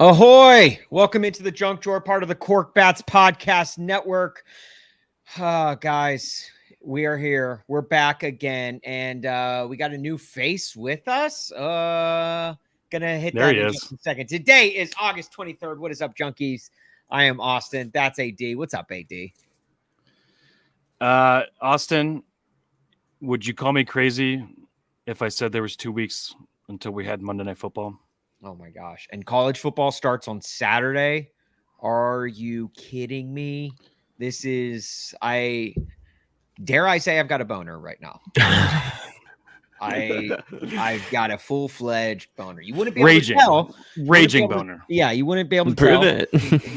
Ahoy! Welcome into the Junk Drawer, part of the Korked podcast network. Guys, we are here. We're back again, and we got a new face with us. Gonna hit there that he in is. just a second. Today is August 23rd. What is up, junkies? I am Austin. That's AD. What's up, AD? Austin, would you call me crazy if I said there was 2 weeks until we had Monday Night Football? Oh my gosh. And college football starts on Saturday. Are you kidding me? This is, dare I say I've got a boner right now. I've got a full-fledged boner. You wouldn't be able to tell. Raging boner. You wouldn't be able to prove tell. it.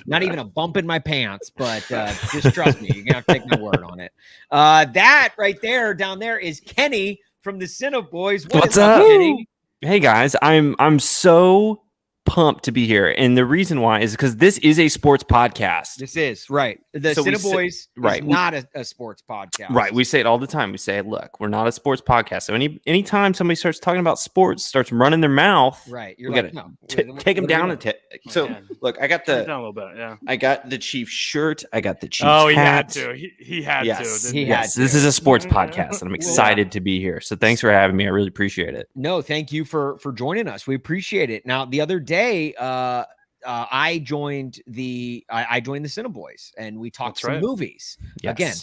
Not even a bump in my pants, but just trust me. You're gonna have to take my word on it. That right there, down there, is Kenny from the CineBoiz. What's up, Kenny? Hey guys, I'm so pumped to be here, and the reason why is because this is a sports podcast. This is right. The So CineBoiz is not a sports podcast. Right, we say it all the time. We say, "Look, we're not a sports podcast." So anytime somebody starts talking about sports, starts running their mouth, right? We gotta take them down So look, I got down a little bit. Yeah, I got the Chiefs shirt. I got the Chiefs. Oh, he hat. had to. He had yes. to. Yes, this is a sports podcast, and I'm excited to be here. So thanks for having me. I really appreciate it. No, thank you for joining us. We appreciate it. Now, the other day, I joined the CineBoiz, and we talked some movies. Yes. Again,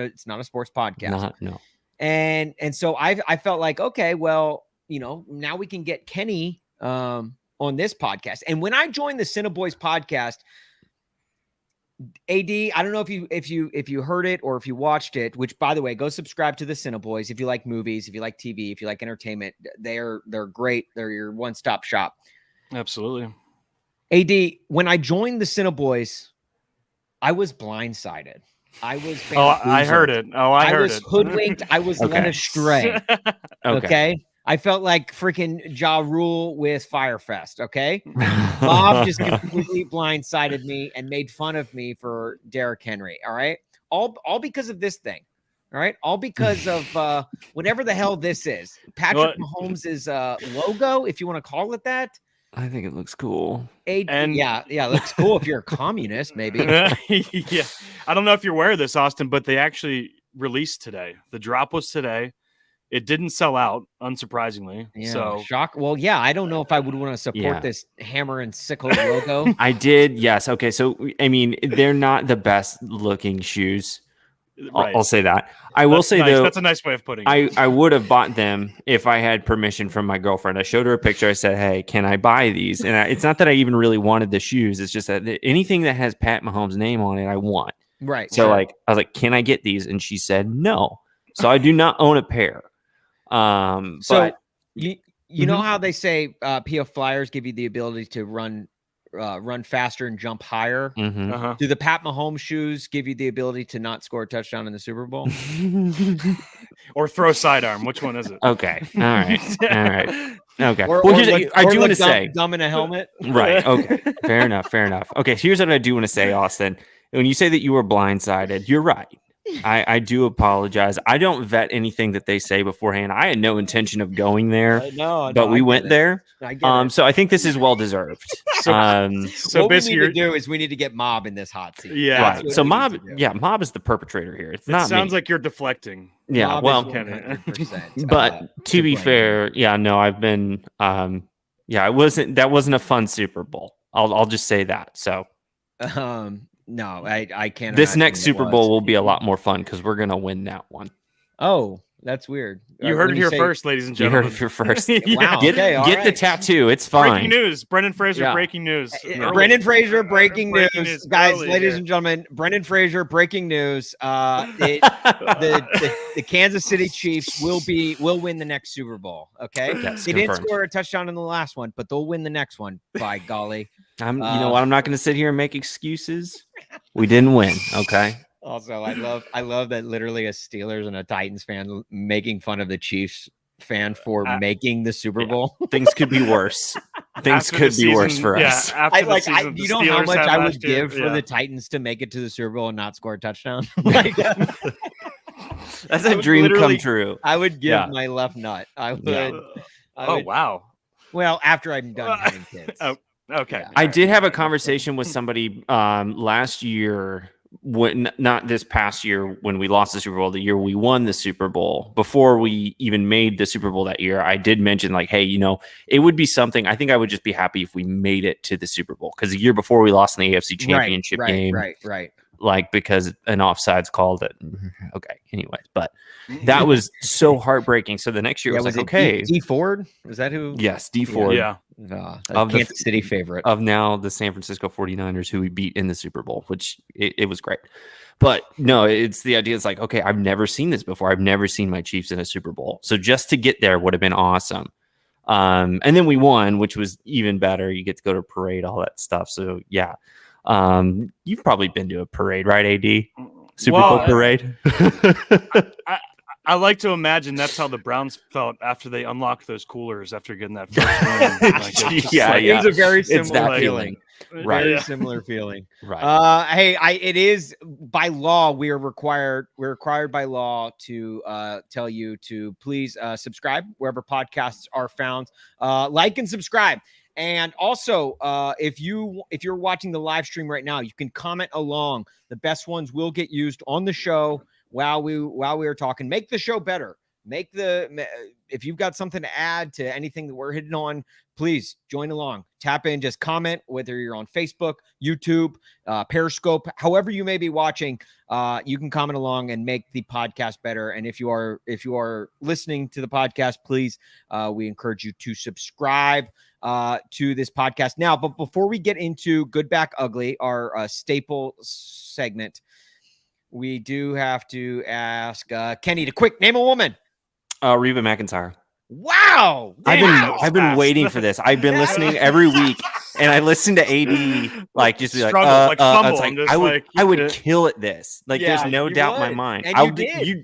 it's not a sports podcast. No. And so I felt like, okay, well, now we can get Kenny on this podcast. And when I joined the CineBoiz podcast, AD, I don't know if you heard it or if you watched it, which, by the way, go subscribe to the CineBoiz if you like movies, if you like TV, if you like entertainment. They're great. They're your one-stop shop. Absolutely. AD, when I joined the CineBoiz, I was blindsided. I was I heard it. I was hoodwinked. I was led astray. Okay. I felt like freaking Ja Rule with Firefest. Okay. Bob just completely blindsided me and made fun of me for Derrick Henry. All right. All because of this thing. All right. All because of whatever the hell this is. Patrick Mahomes' logo, if you want to call it that. I think it looks cool. Yeah, it looks cool if you're a communist, maybe. Yeah. I don't know if you're aware of this, Austin, but they actually released today. The drop was today. It didn't sell out, unsurprisingly. Yeah, so shock. Well, yeah, I don't know if I would want to support this hammer and sickle logo. I did, yes. Okay, so I mean, they're not the best looking shoes. Right. I'll say that. I will say nice. though, that's a nice way of putting it. I would have bought them if I had permission from my girlfriend. I showed her a picture. I said, "Hey, can I buy these?" And it's not that I even really wanted the shoes. It's just that anything that has Pat Mahomes' name on it, I want. Right. So I was like, "Can I get these?" And she said, "No." So I do not own a pair. So but you know how they say PF Flyers give you the ability to run faster and jump higher? Mm-hmm. Do the Pat Mahomes shoes give you the ability to not score a touchdown in the Super Bowl? Or throw a sidearm? Which one is it? Okay. All right. Okay. I do want to say dumb in a helmet. Right. Okay. Fair enough. Okay. Here's what I do want to say, Austin. When you say that you were blindsided, you're right. I do apologize. I don't vet anything that they say beforehand. I had no intention of going there, but we went there. So I think this is well deserved. So what we need to do is we need to get Mob in this hot seat. Yeah. Right. So Mob is the perperpetrator here. It sounds like you're deflecting. Yeah. Mob well, 100%, but to be fair, no, I've been. That wasn't a fun Super Bowl. I'll just say that. So. No, I can't. This next Super Bowl will be a lot more fun because we're gonna win that one. Oh, that's weird. You heard it here first, ladies and gentlemen. You heard it here first. Wow. Get the tattoo. It's fine. Breaking news. Brendan Fraser. Breaking news. Brendan Fraser. Breaking news. Guys, early, ladies and gentlemen. Brendan Fraser. Breaking news. The Kansas City Chiefs will win the next Super Bowl. Okay. Yes, they didn't score a touchdown in the last one, but they'll win the next one. By golly. You know what? I'm not going to sit here and make excuses. We didn't win. Okay. Also, I love that literally a Steelers and a Titans fan making fun of the Chiefs fan for making the Super Bowl. Things could be worse. Things could be worse for us. You know how much I would give for the Titans to make it to the Super Bowl and not score a touchdown? That's a dream come true. I would give my left nut. I would. Wow. Well, after I'm done having kids. Oh, okay. Yeah. I did have a conversation with somebody last year, when not this past year when we lost the Super Bowl, the year we won the Super Bowl. Before we even made the Super Bowl that year, I did mention like, hey, it would be something. I think I would just be happy if we made it to the Super Bowl, because the year before we lost in the AFC Championship game, right. Like because an offsides called it. Okay, anyways, but that was so heartbreaking. So the next year was like, okay, D Ford, was that who? Yes, D Ford. Yeah. Of the Kansas City favorite of now the San Francisco 49ers, who we beat in the Super Bowl, which it was great. But no, it's the idea. It's like, okay, I've never seen this before. I've never seen my Chiefs in a Super Bowl. So just to get there would have been awesome. And then we won, which was even better. You get to go to a parade, all that stuff. So yeah. You've probably been to a parade, right, AD? Super Bowl parade? I like to imagine that's how the Browns felt after they unlocked those coolers after getting that first win. It was a very similar feeling. Right. Very similar feeling. Right. Hey, it is by law. We're required by law to tell you to please subscribe wherever podcasts are found. Like and subscribe. And also, if you're watching the live stream right now, you can comment along. The best ones will get used on the show while we are talking. Make the show better. If you've got something to add to anything that we're hitting on, please join along. Tap in, just comment, whether you're on Facebook, YouTube, Periscope, however you may be watching. You can comment along and make the podcast better. And if you are listening to the podcast, please, we encourage you to subscribe to this podcast now. But before we get into Good, Back, Ugly, our staple segment, we do have to ask Kenny to quick name a woman. Reba McEntire. Wow. I've been waiting for this. I've been listening every week, and I listen to AD just be I would kill at this. There's no doubt in my mind. And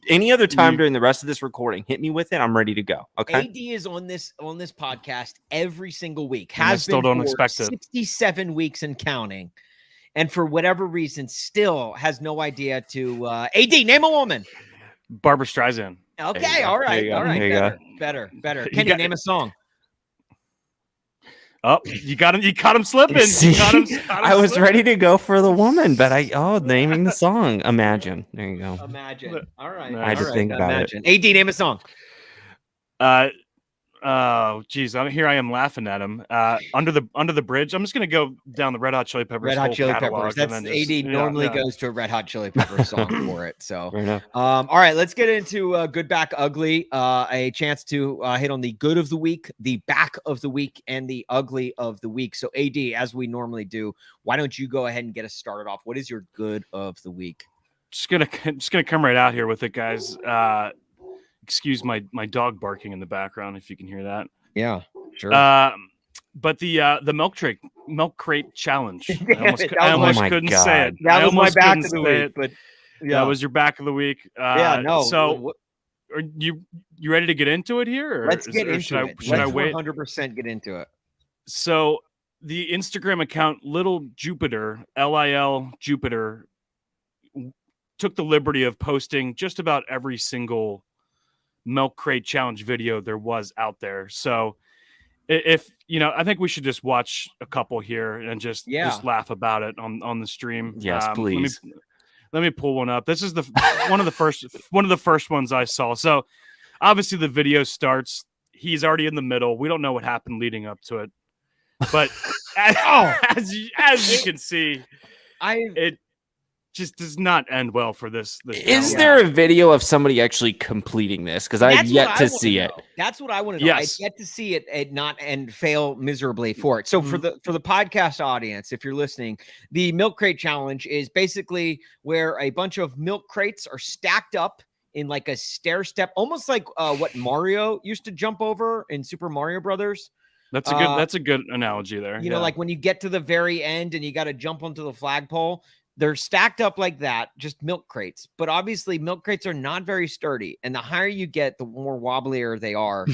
any other time during the rest of this recording, hit me with it. I'm ready to go. Okay. AD is on this podcast every single week. I still don't expect it. 67 weeks and counting. And for whatever reason, still has no idea to AD, name a woman. Barbara Streisand. Okay, all right. Better. Can you name a song? Oh, you got him slipping. I was ready to go for the woman, but naming the song. Imagine. There you go. Imagine. All right. I had to think about it. AD, name a song. Oh, geez. Here I am laughing at him. Under the bridge. I'm just gonna go down the Red Hot Chili Peppers. Red Hot Chili Peppers. That's AD normally goes to a Red Hot Chili Peppers song for it. So, all right, let's get into Good, Back, Ugly. A chance to hit on the good of the week, the back of the week, and the ugly of the week. So, AD, as we normally do, why don't you go ahead and get us started off? What is your good of the week? Just gonna come right out here with it, guys. Excuse my dog barking in the background if you can hear that. Yeah, sure. But the milk crate challenge. I almost couldn't say it. That was my back of the week. But that was your back of the week. So are you ready to get into it here? Or let's get into it. Should I wait? 100% get into it. So the Instagram account Little Jupiter, LIL Jupiter, took the liberty of posting just about every single milk crate challenge video there was out there. So if I think we should just watch a couple here and just laugh about it on the stream. Yes, please. Let me pull one up. This is one of the first ones I saw. So obviously the video starts. He's already in the middle. We don't know what happened leading up to it, but as you can see, it just does not end well for this. Is there a video of somebody actually completing this? Because I've yet to see it. That's what I want to know. Yes. I've yet to see it not and fail miserably for it. So for the podcast audience, if you're listening, the milk crate challenge is basically where a bunch of milk crates are stacked up in like a stair step, almost like what Mario used to jump over in Super Mario Brothers. That's a good analogy there. You know, like when you get to the very end and you got to jump onto the flagpole. They're stacked up like that, just milk crates. But obviously, milk crates are not very sturdy. And the higher you get, the more wobblier they are.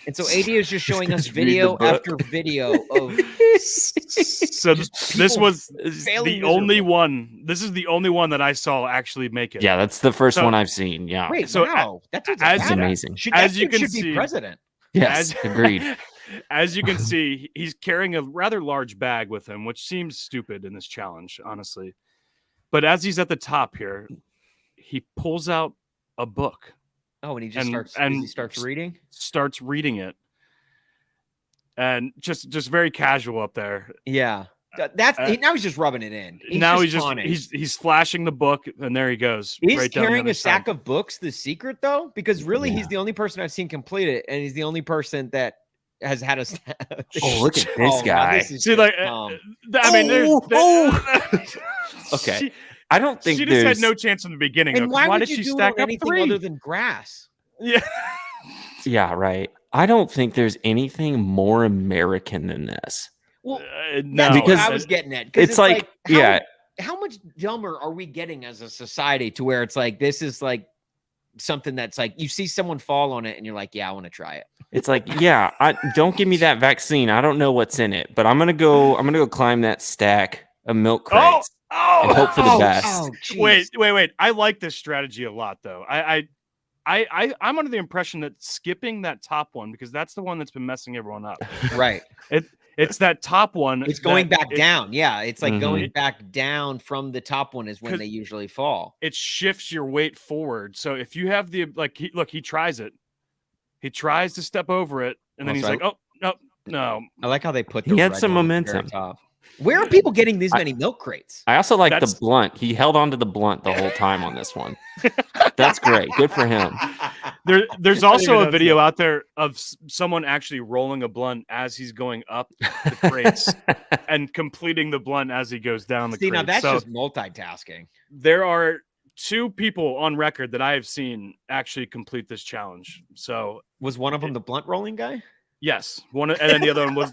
And so AD is just showing us video after video of. So this was the only one. This is the only one that I saw actually make it. Yeah, that's the first one I've seen. Yeah. Wait, so wow. That's amazing. As you can should see, be president. Yes, agreed. As you can see, he's carrying a rather large bag with him, which seems stupid in this challenge, honestly. But as he's at the top here, he pulls out a book. Oh, and he just starts reading? Starts reading it. And just very casual up there. Yeah. Now he's just rubbing it in. He's flashing the book, and there he goes. Is carrying a sack of books the secret, though? Because really, he's the only person I've seen complete it, and he's the only person that has had a. Look at this guy! See, like, okay. I don't think she just had no chance in the beginning. And why did she stack up anything 3 other than grass? Yeah. Yeah, right. I don't think there's anything more American than this. Well, no, that's what I was getting at. It's like how much dumber are we getting as a society to where it's like this is like something that's like you see someone fall on it and you're like, yeah, I want to try it. It's like, don't give me that vaccine. I don't know what's in it, but I'm gonna go climb that stack of milk crates and hope for the best. Wait. I like this strategy a lot, though. I'm under the impression that skipping that top one, because that's the one that's been messing everyone up. Right. It's that top one. It's going back down. Yeah. It's like going back down from the top one is when they usually fall. It shifts your weight forward. So if you have he tries it. He tries to step over it. And then he's like, oh, no. I like how they put he had some momentum. Where are people getting these many milk crates? I also like the blunt. He held on to the blunt the whole time on this one. That's great. Good for him. There's also a video out there of someone actually rolling a blunt as he's going up the crates and completing the blunt as he goes down the crates. Now that's just multitasking. There are 2 people on record that I have seen actually complete this challenge. So was one of them the blunt rolling guy? Yes, and then the other one was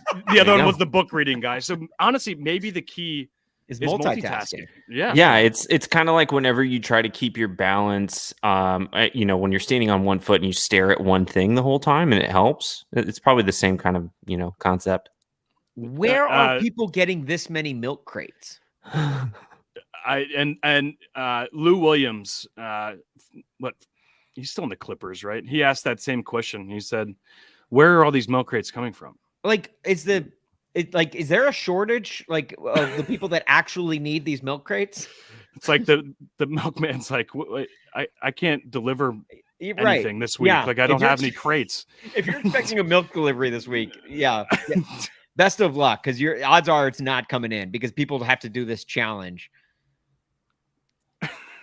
the book reading guy. So honestly, maybe the key is multitasking. Yeah. It's kind of like whenever you try to keep your balance. When you're standing on one foot and you stare at one thing the whole time, and it helps. It's probably the same kind of concept. Where are people getting this many milk crates? Lou Williams, he's still in the Clippers, right? He asked that same question. He said, where are all these milk crates coming from? Like, is there a shortage of the people that actually need these milk crates? It's like the milkman's like, I can't deliver anything this week. Yeah. Like I don't have any crates. If you're expecting a milk delivery this week, best of luck, because your odds are it's not coming in because people have to do this challenge.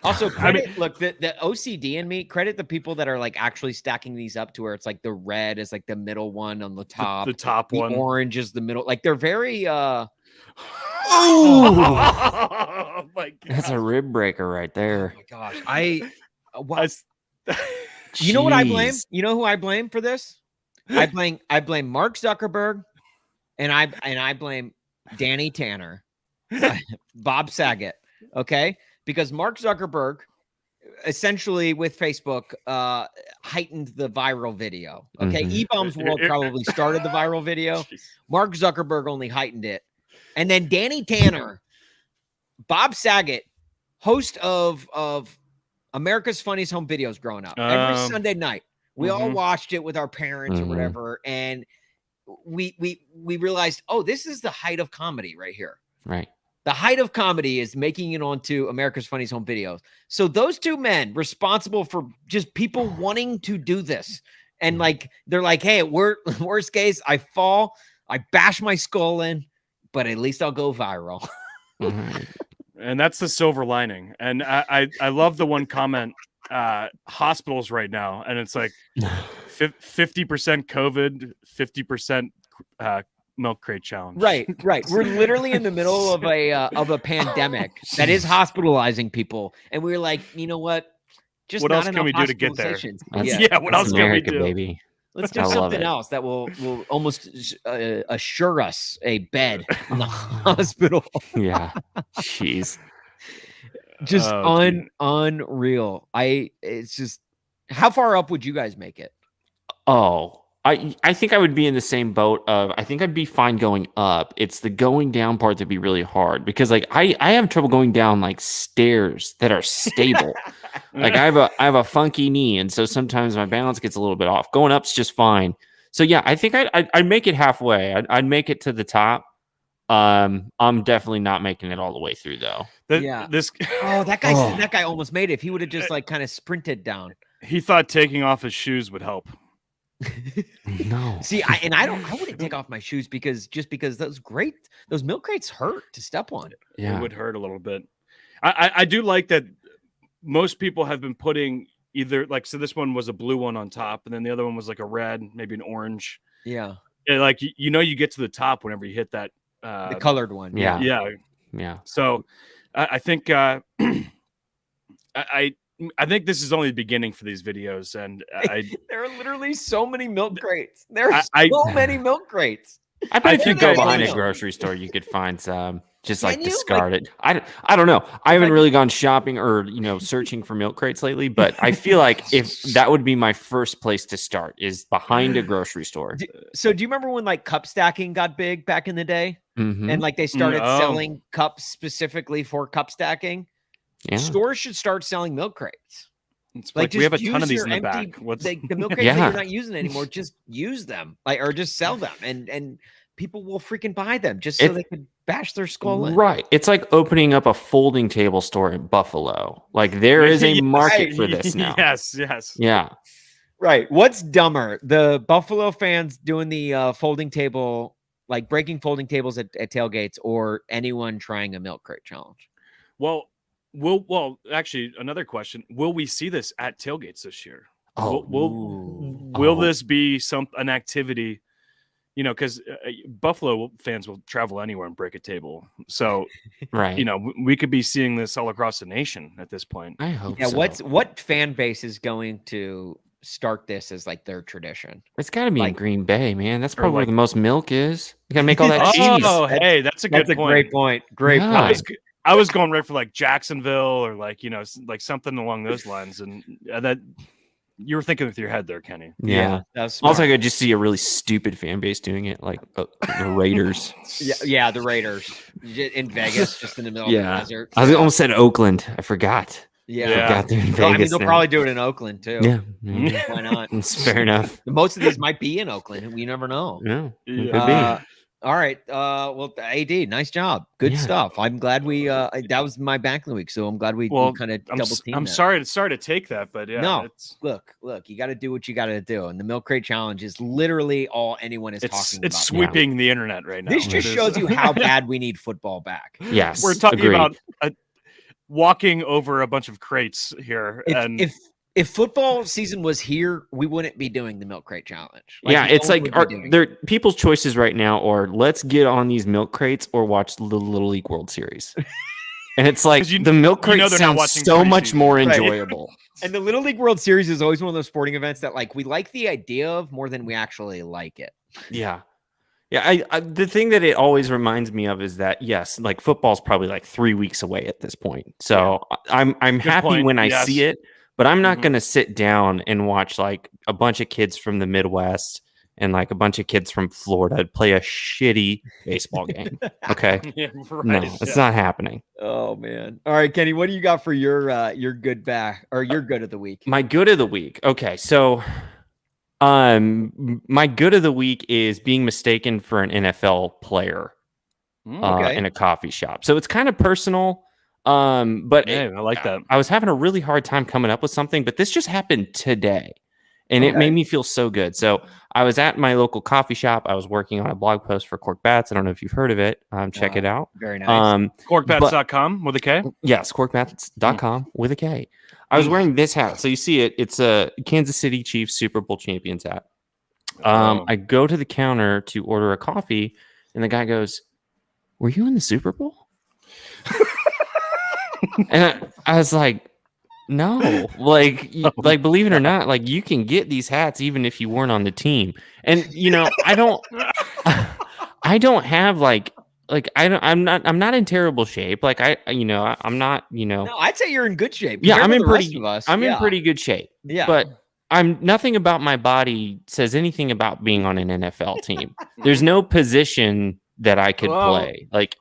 Also, look, the OCD in me, credit the people that are like actually stacking these up to where it's like the red is like the middle one on the top. The top one. The orange is the middle. Like they're very oh my god. That's a rib breaker right there. Oh my gosh. You know what I blame? You know who I blame for this? I blame Mark Zuckerberg and I blame Danny Tanner. Bob Saget. Okay? Because Mark Zuckerberg, essentially with Facebook, heightened the viral video. Okay, E-Bombs World probably started the viral video. Mark Zuckerberg only heightened it. And then Danny Tanner, Bob Saget, host of America's Funniest Home Videos growing up. Every Sunday night, we all watched it with our parents or whatever. And we realized, oh, this is the height of comedy right here. Right. The height of comedy is making it onto America's Funniest Home Videos. So those 2 men responsible for just people wanting to do this. And like, they're like, hey, worst case, I fall, I bash my skull in, but at least I'll go viral. And that's the silver lining. And I love the one comment, hospitals right now. And it's like 50% COVID, 50% milk crate challenge. Right. We're literally in the middle of a pandemic that is hospitalizing people, and we're like, you know what? Just what else can we do to get there? What else can we do? Baby. Let's do something else that will almost assure us a bed in the hospital. Yeah. Jeez. Just unreal. It's just, how far up would you guys make it? Oh, I think I would be in the same boat of, I think I'd be fine going up. It's the going down part that'd be really hard because like I have trouble going down like stairs that are stable. Like I have a funky knee, and so sometimes my balance gets a little bit off. Going up's just fine. So yeah, I think I'd make it halfway. I'd make it to the top. I'm definitely not making it all the way through though. That guy almost made it. If he would have just like kind of sprinted down. He thought taking off his shoes would help. No. See, I wouldn't take off my shoes because those milk crates hurt to step on. Yeah. It would hurt a little bit. I do like that most people have been putting either so this one was a blue one on top, and then the other one was like a red, maybe an orange. Yeah. And you get to the top whenever you hit that the colored one. Yeah. So I think I think this is only the beginning for these videos, and there are literally so many milk crates. There are so many milk crates. I bet if you go behind a grocery store, you could find some just discard it. I don't know. I haven't really gone shopping or searching for milk crates lately, but I feel like if that would be my first place to start is behind a grocery store. So do you remember when cup stacking got big back in the day, and they started selling cups specifically for cup stacking? Yeah. Stores should start selling milk crates. We have a ton of these in the back. The milk crates that you're not using anymore, just use them, or just sell them, and people will freaking buy them just so they could bash their skull in. Right. It's like opening up a folding table store in Buffalo. There is a market for this now. Yes. Yeah. Right. What's dumber, the Buffalo fans doing the folding table, breaking folding tables at tailgates, or anyone trying a milk crate challenge? Well, actually, another question: will we see this at tailgates this year? Will this be an activity? Because Buffalo fans will travel anywhere and break a table. So, right. We could be seeing this all across the nation at this point. I hope so. What fan base is going to start this as their tradition? It's got to be in Green Bay, man. That's probably where the most milk is. You got to make all that cheese. Oh, hey, that's a good point. Great point. Great point. I was going right for Jacksonville or something along those lines, and that you were thinking with your head there, Kenny. Yeah. Also, I could just see a really stupid fan base doing it, the Raiders. yeah, the Raiders in Vegas, just in the middle of the desert. I almost said Oakland. I forgot. Yeah. They're in Vegas. They'll probably do it in Oakland too. Yeah. Why not? It's fair enough. Most of these might be in Oakland. We never know. Yeah. It could be. All right. Well, AD, nice job. Good stuff. I'm glad we that was my back of the week, so I'm glad we kind of double teamed. I'm sorry to take that, but yeah. No, look, you got to do what you got to do, and the milk crate challenge is literally all anyone is talking about. It's sweeping the internet right now. This just shows you how bad we need football back. Yes, we're talking about walking over a bunch of crates here, If football season was here, we wouldn't be doing the milk crate challenge. It's people's choices right now are let's get on these milk crates or watch the Little League World Series. And it's the milk crate sounds so much more enjoyable. And the Little League World Series is always one of those sporting events that we like the idea of more than we actually like it. Yeah. Yeah, I the thing that it always reminds me of is that yes, football's probably 3 weeks away at this point. So I'm happy when I see it. But I'm not going to sit down and watch a bunch of kids from the Midwest and a bunch of kids from Florida play a shitty baseball game. Okay. No, it's not happening. Oh man. All right, Kenny, what do you got for your good back or your good of the week? My good of the week. Okay. So my good of the week is being mistaken for an NFL player in a coffee shop. So it's kind of personal. But I like that. I was having a really hard time coming up with something, but this just happened today and it made me feel so good. So I was at my local coffee shop. I was working on a blog post for Korked. I don't know if you've heard of it. Check it out. Very nice. Korked.com with a K. Yes. Korked.com with a K. I was wearing this hat. So you see it. It's a Kansas City Chiefs Super Bowl champions hat. I go to the counter to order a coffee and the guy goes, "Were you in the Super Bowl?" And I was like, no, believe it or not, you can get these hats even if you weren't on the team. And I don't have I'm not in terrible shape. I'm not, No, I'd say you're in good shape. Yeah, I'm in pretty good shape. Yeah. But nothing about my body says anything about being on an NFL team. There's no position that I could play. Like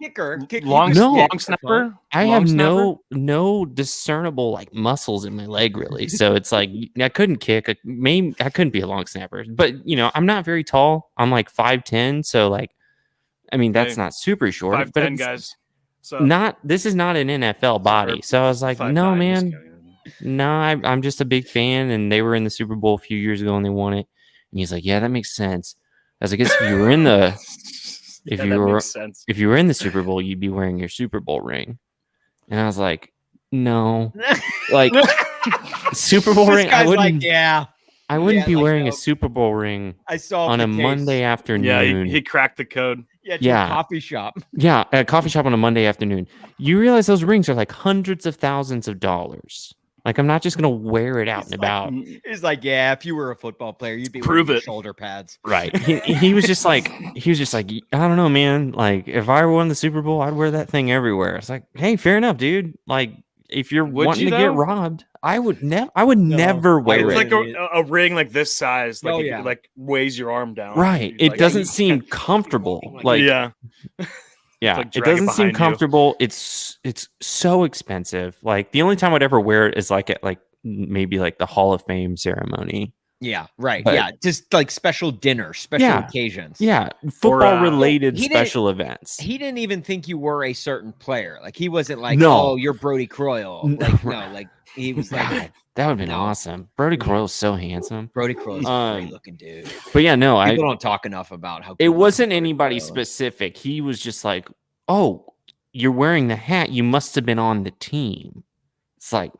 long snapper. I have no discernible like muscles in my leg really. So it's like I couldn't kick. Maybe I couldn't be a long snapper. But I'm not very tall. I'm like 5'10". So like, I mean that's not super short. 5'10" but guys. So this is not an NFL body. So I was like, no man. No, I'm just a big fan, and they were in the Super Bowl a few years ago, and they won it. And he's like, "Yeah, that makes sense." I was like, "If you were in the, if you were in the Super Bowl, you'd be wearing your Super Bowl ring." And I was like, "No, like Super Bowl ring. I wouldn't. Like, I wouldn't be wearing a Super Bowl ring. I saw on a Monday afternoon. Yeah, he cracked the code. Yeah, coffee shop. Yeah, at a coffee shop on a Monday afternoon. You realize those rings are like hundreds of thousands of dollars. Like, I'm not just going to wear it out and about. He's like, yeah, if you were a football player, you'd be wearing shoulder pads. Right. He was just like, I don't know, man. Like, if I won the Super Bowl, I'd wear that thing everywhere. It's like, hey, fair enough, dude. Like, if you're wanting to get robbed, I would never wear it. It's like a ring like this size. Like, like weighs your arm down. Right. It doesn't seem comfortable. Like, yeah. Yeah, like it doesn't seem comfortable. It's so expensive. Like the only time I'd ever wear it is like at like maybe like the Hall of Fame ceremony. Yeah, right. But, just like special dinners, special occasions. Yeah, football related special events. He didn't even think you were a certain player. Like he wasn't like, oh, you're Brody Croyle. Like no, like he was like. That would have been awesome. Brody Croyle's so handsome. Brody Croyle's a great looking dude. But yeah, no, people don't talk enough about how it wasn't anybody specific. He was just like, "Oh, you're wearing the hat. You must have been on the team." It's like,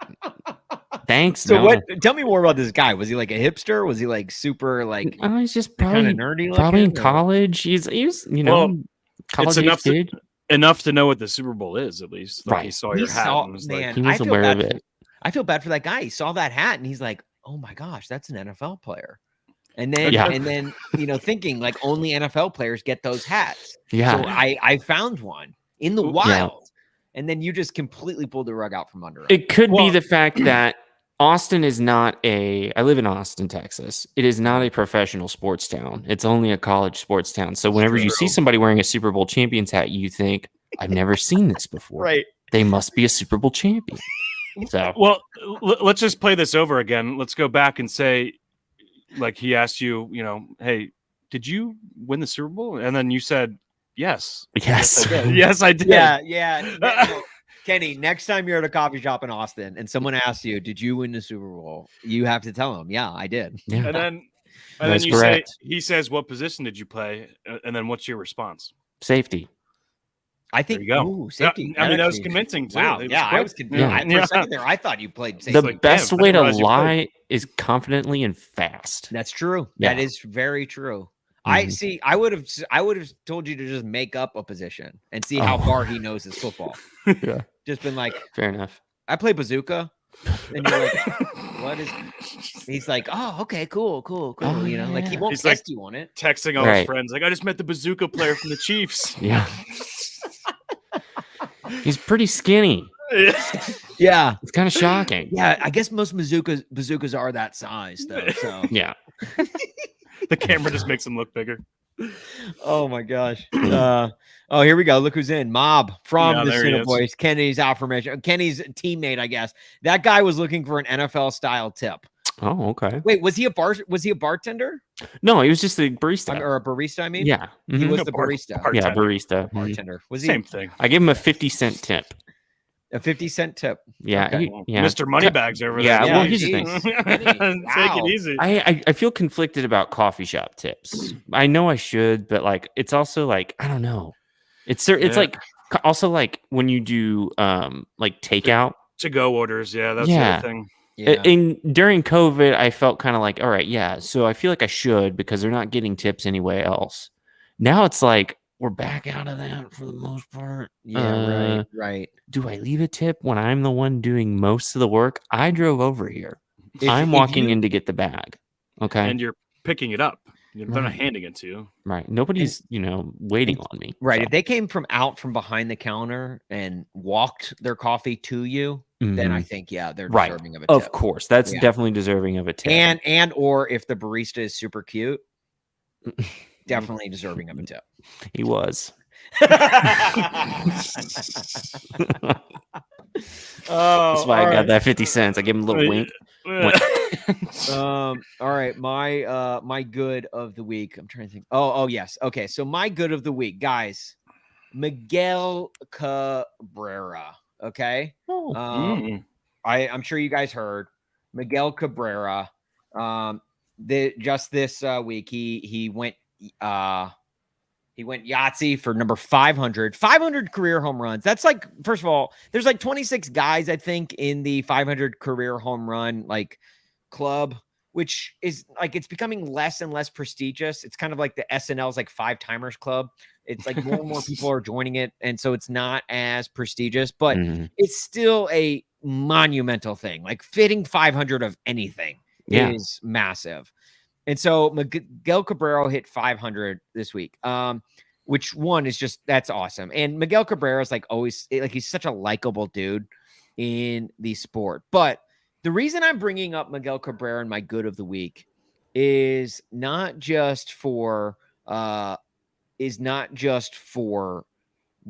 thanks. So tell me more about this guy. Was he like a hipster? Was he like super like? He's just probably kind of nerdy. Probably in college. He's college kid. Enough to know what the Super Bowl is at least. Like, right. He saw your hat. And was he was aware of it. I feel bad for that guy. He saw that hat and he's like, "Oh my gosh, that's an NFL player." And then, thinking like only NFL players get those hats. Yeah. So I found one in the wild, and then you just completely pulled the rug out from under it. It could be the fact that Austin is not I live in Austin, Texas. It is not a professional sports town. It's only a college sports town. So whenever you see somebody wearing a Super Bowl champions hat, you think, "I've never seen this before. Right? They must be a Super Bowl champion." So, well, let's just play this over again. Let's go back and say, like he asked you, hey, did you win the Super Bowl? And then you said, yes. Yes, I did. Yes, I did. Yeah. Kenny, next time you're at a coffee shop in Austin and someone asks you, did you win the Super Bowl? You have to tell them, yeah, I did. Yeah. And then you say, he says, what position did you play? And then what's your response? Safety. I think there you go. Ooh, safety. I mean, that was convincing too. Wow. I was convinced. For a second there, I thought you played safety. The best way to lie is confidently and fast. That's true. Yeah. That is very true. Mm-hmm. I would have told you to just make up a position and see how far he knows his football. Yeah. Just been like, fair enough. I play bazooka. And you're like, what is? He's like, oh, okay, cool. Like he won't test you on it. Texting all his friends, like, I just met the bazooka player from the Chiefs. Yeah. He's pretty skinny. Yeah. It's kind of shocking. Yeah, I guess most bazookas are that size though. So yeah. The camera just makes him look bigger. Oh my gosh. Here we go. Look who's in. Mob from the CineBoiz. Kenny's affirmation. Kenny's teammate, I guess. That guy was looking for an NFL style tip. Oh, okay. Wait, was he a bartender? No, he was just a barista. Or a barista, I mean? Yeah. Mm-hmm. He was the barista. Yeah, barista. Bartender. Was he? Same thing. I gave him a 50-cent tip. A 50-cent tip. Yeah. Okay. Mr. Moneybags over there. Yeah, well, here's the thing. Take it easy. I feel conflicted about coffee shop tips. I know I should, but like it's also like, I don't know. It's like also like when you do like takeout. To-go orders, that's the other thing. Yeah. During COVID, I felt kind of like, all right, yeah. So I feel like I should because they're not getting tips anywhere else. Now it's like we're back out of that for the most part. Yeah, right. Do I leave a tip when I'm the one doing most of the work? I drove over here. I'm walking in to get the bag. Okay. And you're picking it up. They're not handing it to you. Right. Nobody's, waiting on me. Right. So. If they came from behind the counter and walked their coffee to you, then I think, they're deserving of a tip. Of course. That's definitely deserving of a tip. And or if the barista is super cute, definitely deserving of a tip. He was. That's why I got that 50 cents. I gave him a little wink. All right, my good of the week. I'm trying to think. Oh yes. Okay, so my good of the week, guys. Miguel Cabrera. Okay. I'm sure you guys heard Miguel Cabrera. Just this week he went Yahtzee for number 500 career home runs. That's like, first of all, there's like 26 guys, I think, in the 500 career home run like club, which is like, it's becoming less and less prestigious. It's kind of like the SNL's like 5-timers club. It's like more and more people are joining it. And so it's not as prestigious, but it's still a monumental thing. Like fitting 500 of anything is massive. And so Miguel Cabrera hit 500 this week, which one is just, that's awesome. And Miguel Cabrera is like always, like he's such a likable dude in the sport. But the reason I'm bringing up Miguel Cabrera in my good of the week is not just for the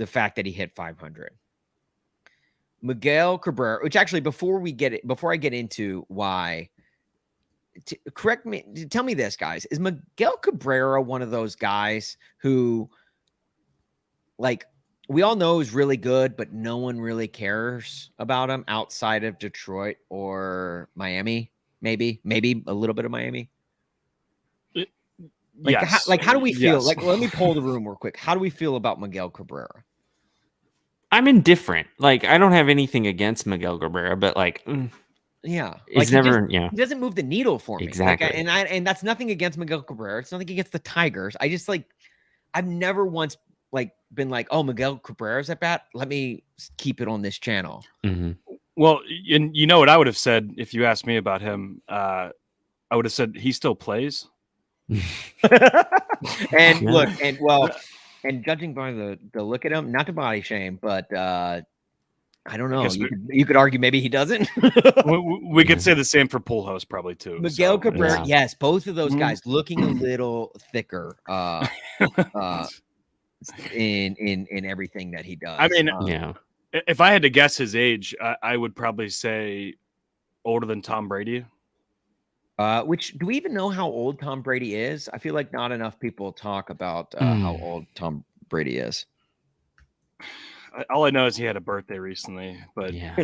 fact that he hit 500. Miguel Cabrera, which actually before I get into why, correct me, tell me this, guys, is Miguel Cabrera one of those guys who, like, we all know is really good, but no one really cares about him outside of Detroit or Miami? Maybe a little bit of Miami. Like, yes. how do we feel? Yes. Like, let me poll the room real quick. How do we feel about Miguel Cabrera? I'm indifferent. Like, I don't have anything against Miguel Cabrera, but like, yeah, it's like he doesn't move the needle for me. Exactly. Like, and that's nothing against Miguel Cabrera. It's nothing against the Tigers. I just like, I've never once like been like, oh, Miguel Cabrera's at bat, let me keep it on this channel. Well, and you know what I would have said if you asked me about him? I would have said he still plays. And look, and judging by the look at him, not to body shame, but I don't know. You could argue maybe he doesn't. we could say the same for Pujols probably too. Miguel Cabrera, yes, both of those guys looking a little thicker in everything that he does. I mean, if I had to guess his age, I would probably say older than Tom Brady. Which, do we even know how old Tom Brady is? I feel like not enough people talk about how old Tom Brady is. All I know is he had a birthday recently, but yeah.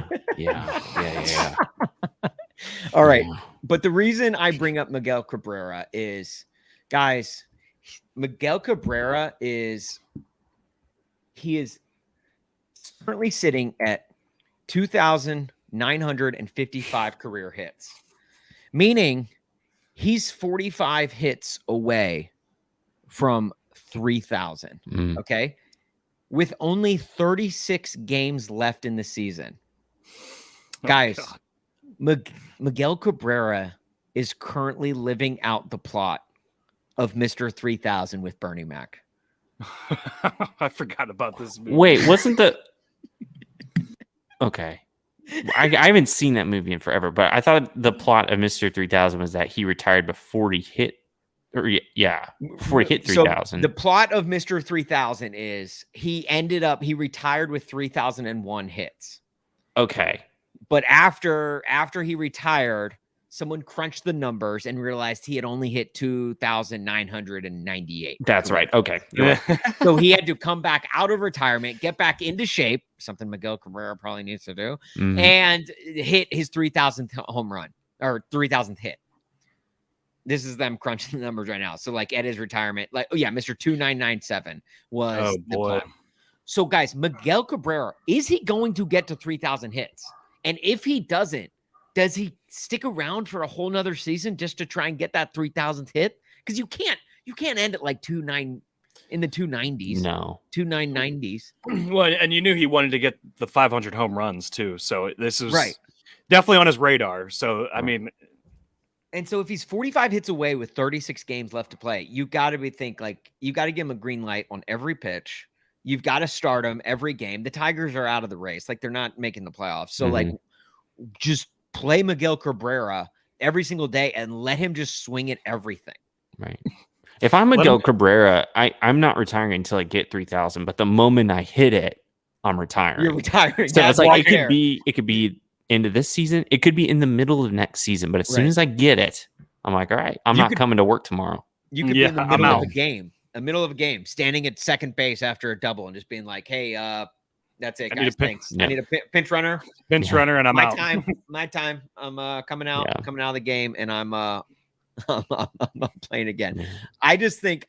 All right. But the reason I bring up Miguel Cabrera is, guys, Miguel Cabrera is currently sitting at 2,955 career hits, meaning he's 45 hits away from 3,000. Okay. With only 36 games left in the season. Guys, Miguel Cabrera is currently living out the plot of Mr. 3000 with Bernie Mac. I forgot about this movie. Wait, wasn't the... Okay. I haven't seen that movie in forever, but I thought the plot of Mr. 3000 was that he retired before he hit... before he hit 3,000. So the plot of Mr. 3000 is he retired with 3,001 hits. Okay. But after he retired, someone crunched the numbers and realized he had only hit 2,998. That's right. Okay. You're right. So he had to come back out of retirement, get back into shape, something Miguel Cabrera probably needs to do, and hit his 3,000th home run or 3,000th hit. This is them crunching the numbers right now. So like at his retirement, like, Mr. 2997 was the plot. So guys, Miguel Cabrera, is he going to get to 3,000 hits? And if he doesn't, does he stick around for a whole nother season just to try and get that 3,000th hit? Because you can't end it like 2.9 in the 290s. No. 2.990s. Well, and you knew he wanted to get the 500 home runs too. So this is right. Definitely on his radar. So I mean. And so if he's 45 hits away with 36 games left to play, you got to you got to give him a green light on every pitch. You've got to start him every game. The Tigers are out of the race. Like, they're not making the playoffs. So like, just play Miguel Cabrera every single day and let him just swing at everything. Right. If I'm Miguel Cabrera, I'm not retiring until I get 3,000. But the moment I hit it, I'm retiring. You're retiring. So it's like it could be into this season. It could be in the middle of next season. But as soon as I get it, I'm like, all right, I'm not coming to work tomorrow. You could be in the middle of a game, standing at second base after a double and just being like, hey, that's it, guys. Thanks. I need a pinch runner. Runner, and I'm out. My time. I'm coming out. I'm coming out of the game, and I'm not playing again. Yeah. I just think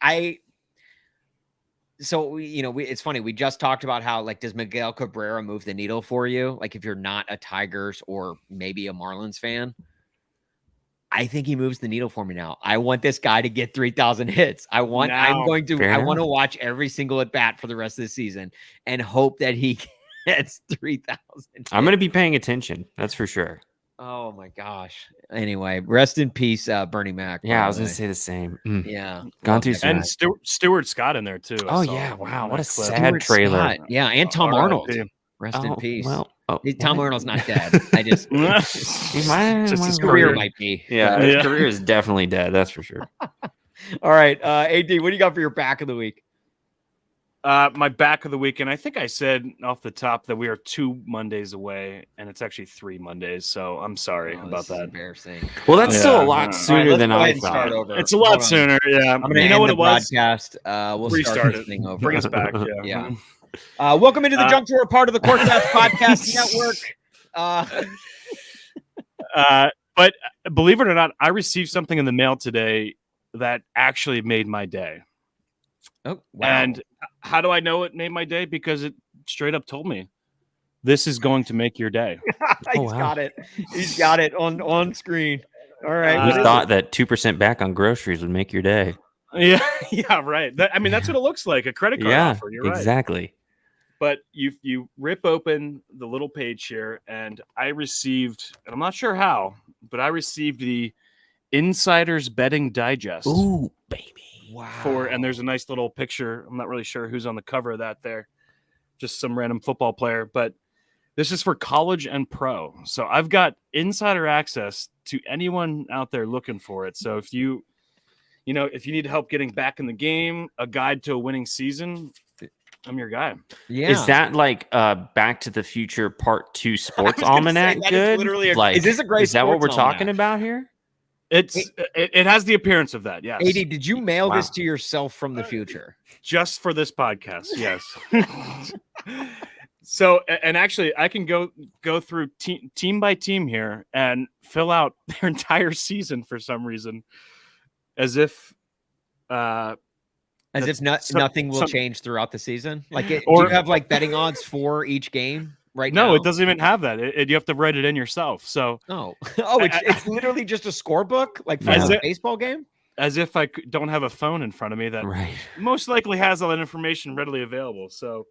So it's funny. We just talked about how, like, does Miguel Cabrera move the needle for you? Like, if you're not a Tigers or maybe a Marlins fan, I think he moves the needle for me now. I want this guy to get 3,000 hits. I want to watch every single at bat for the rest of the season and hope that he gets 3,000. I'm going to be paying attention. That's for sure. Oh my gosh. Anyway, rest in peace, Bernie Mac. Yeah, I was going to say the same. Yeah. Gone too soon. And Stuart Scott in there too. Oh yeah. Wow. What a sad trailer. Scott. Yeah. And Tom Arnold. Rest in peace. Well, Tom Arnold's not dead. I just his career might be. Yeah, his career is definitely dead. That's for sure. All right, AD, what do you got for your back of the week? My back of the week, and I think I said off the top that we are 2 Mondays away, and it's actually 3 Mondays. So I'm sorry about that. Embarrassing. Well, that's still a lot sooner than I thought. It's a lot sooner. Yeah, I'm going to end the broadcast. We'll restart this thing over. Bring us back. Yeah. Welcome into the Junk Drawer, part of the Korked Podcast Network. But believe it or not, I received something in the mail today that actually made my day. Oh, wow. And how do I know it made my day? Because it straight up told me, this is going to make your day. Got it. He's got it on screen. All right. Who thought that 2% back on groceries would make your day? Yeah, right. That's what it looks like, a credit card offer. You're right. Exactly. But you rip open the little page here, and I received, and I'm not sure how, but I received the Insider's Betting Digest. Ooh, baby. Wow. And there's a nice little picture. I'm not really sure who's on the cover of that there. Just some random football player. But this is for college and pro. So I've got insider access to anyone out there looking for it. So if you need help getting back in the game, a guide to a winning season, I'm your guy. Yeah. Is that like Back to the Future Part 2 Sports Almanac good? Is this a great Is that what we're talking about here? It has the appearance of that, yes. AD, did you mail this to yourself from the future? Just for this podcast, yes. So, and actually, I can go through team by team here and fill out their entire season for some reason, as if nothing will change throughout the season. Like, do you have like betting odds for each game right now? No, it doesn't even have that. You have to write it in yourself. So, it's literally just a scorebook, like for a baseball game. As if I don't have a phone in front of me that most likely has all that information readily available. So,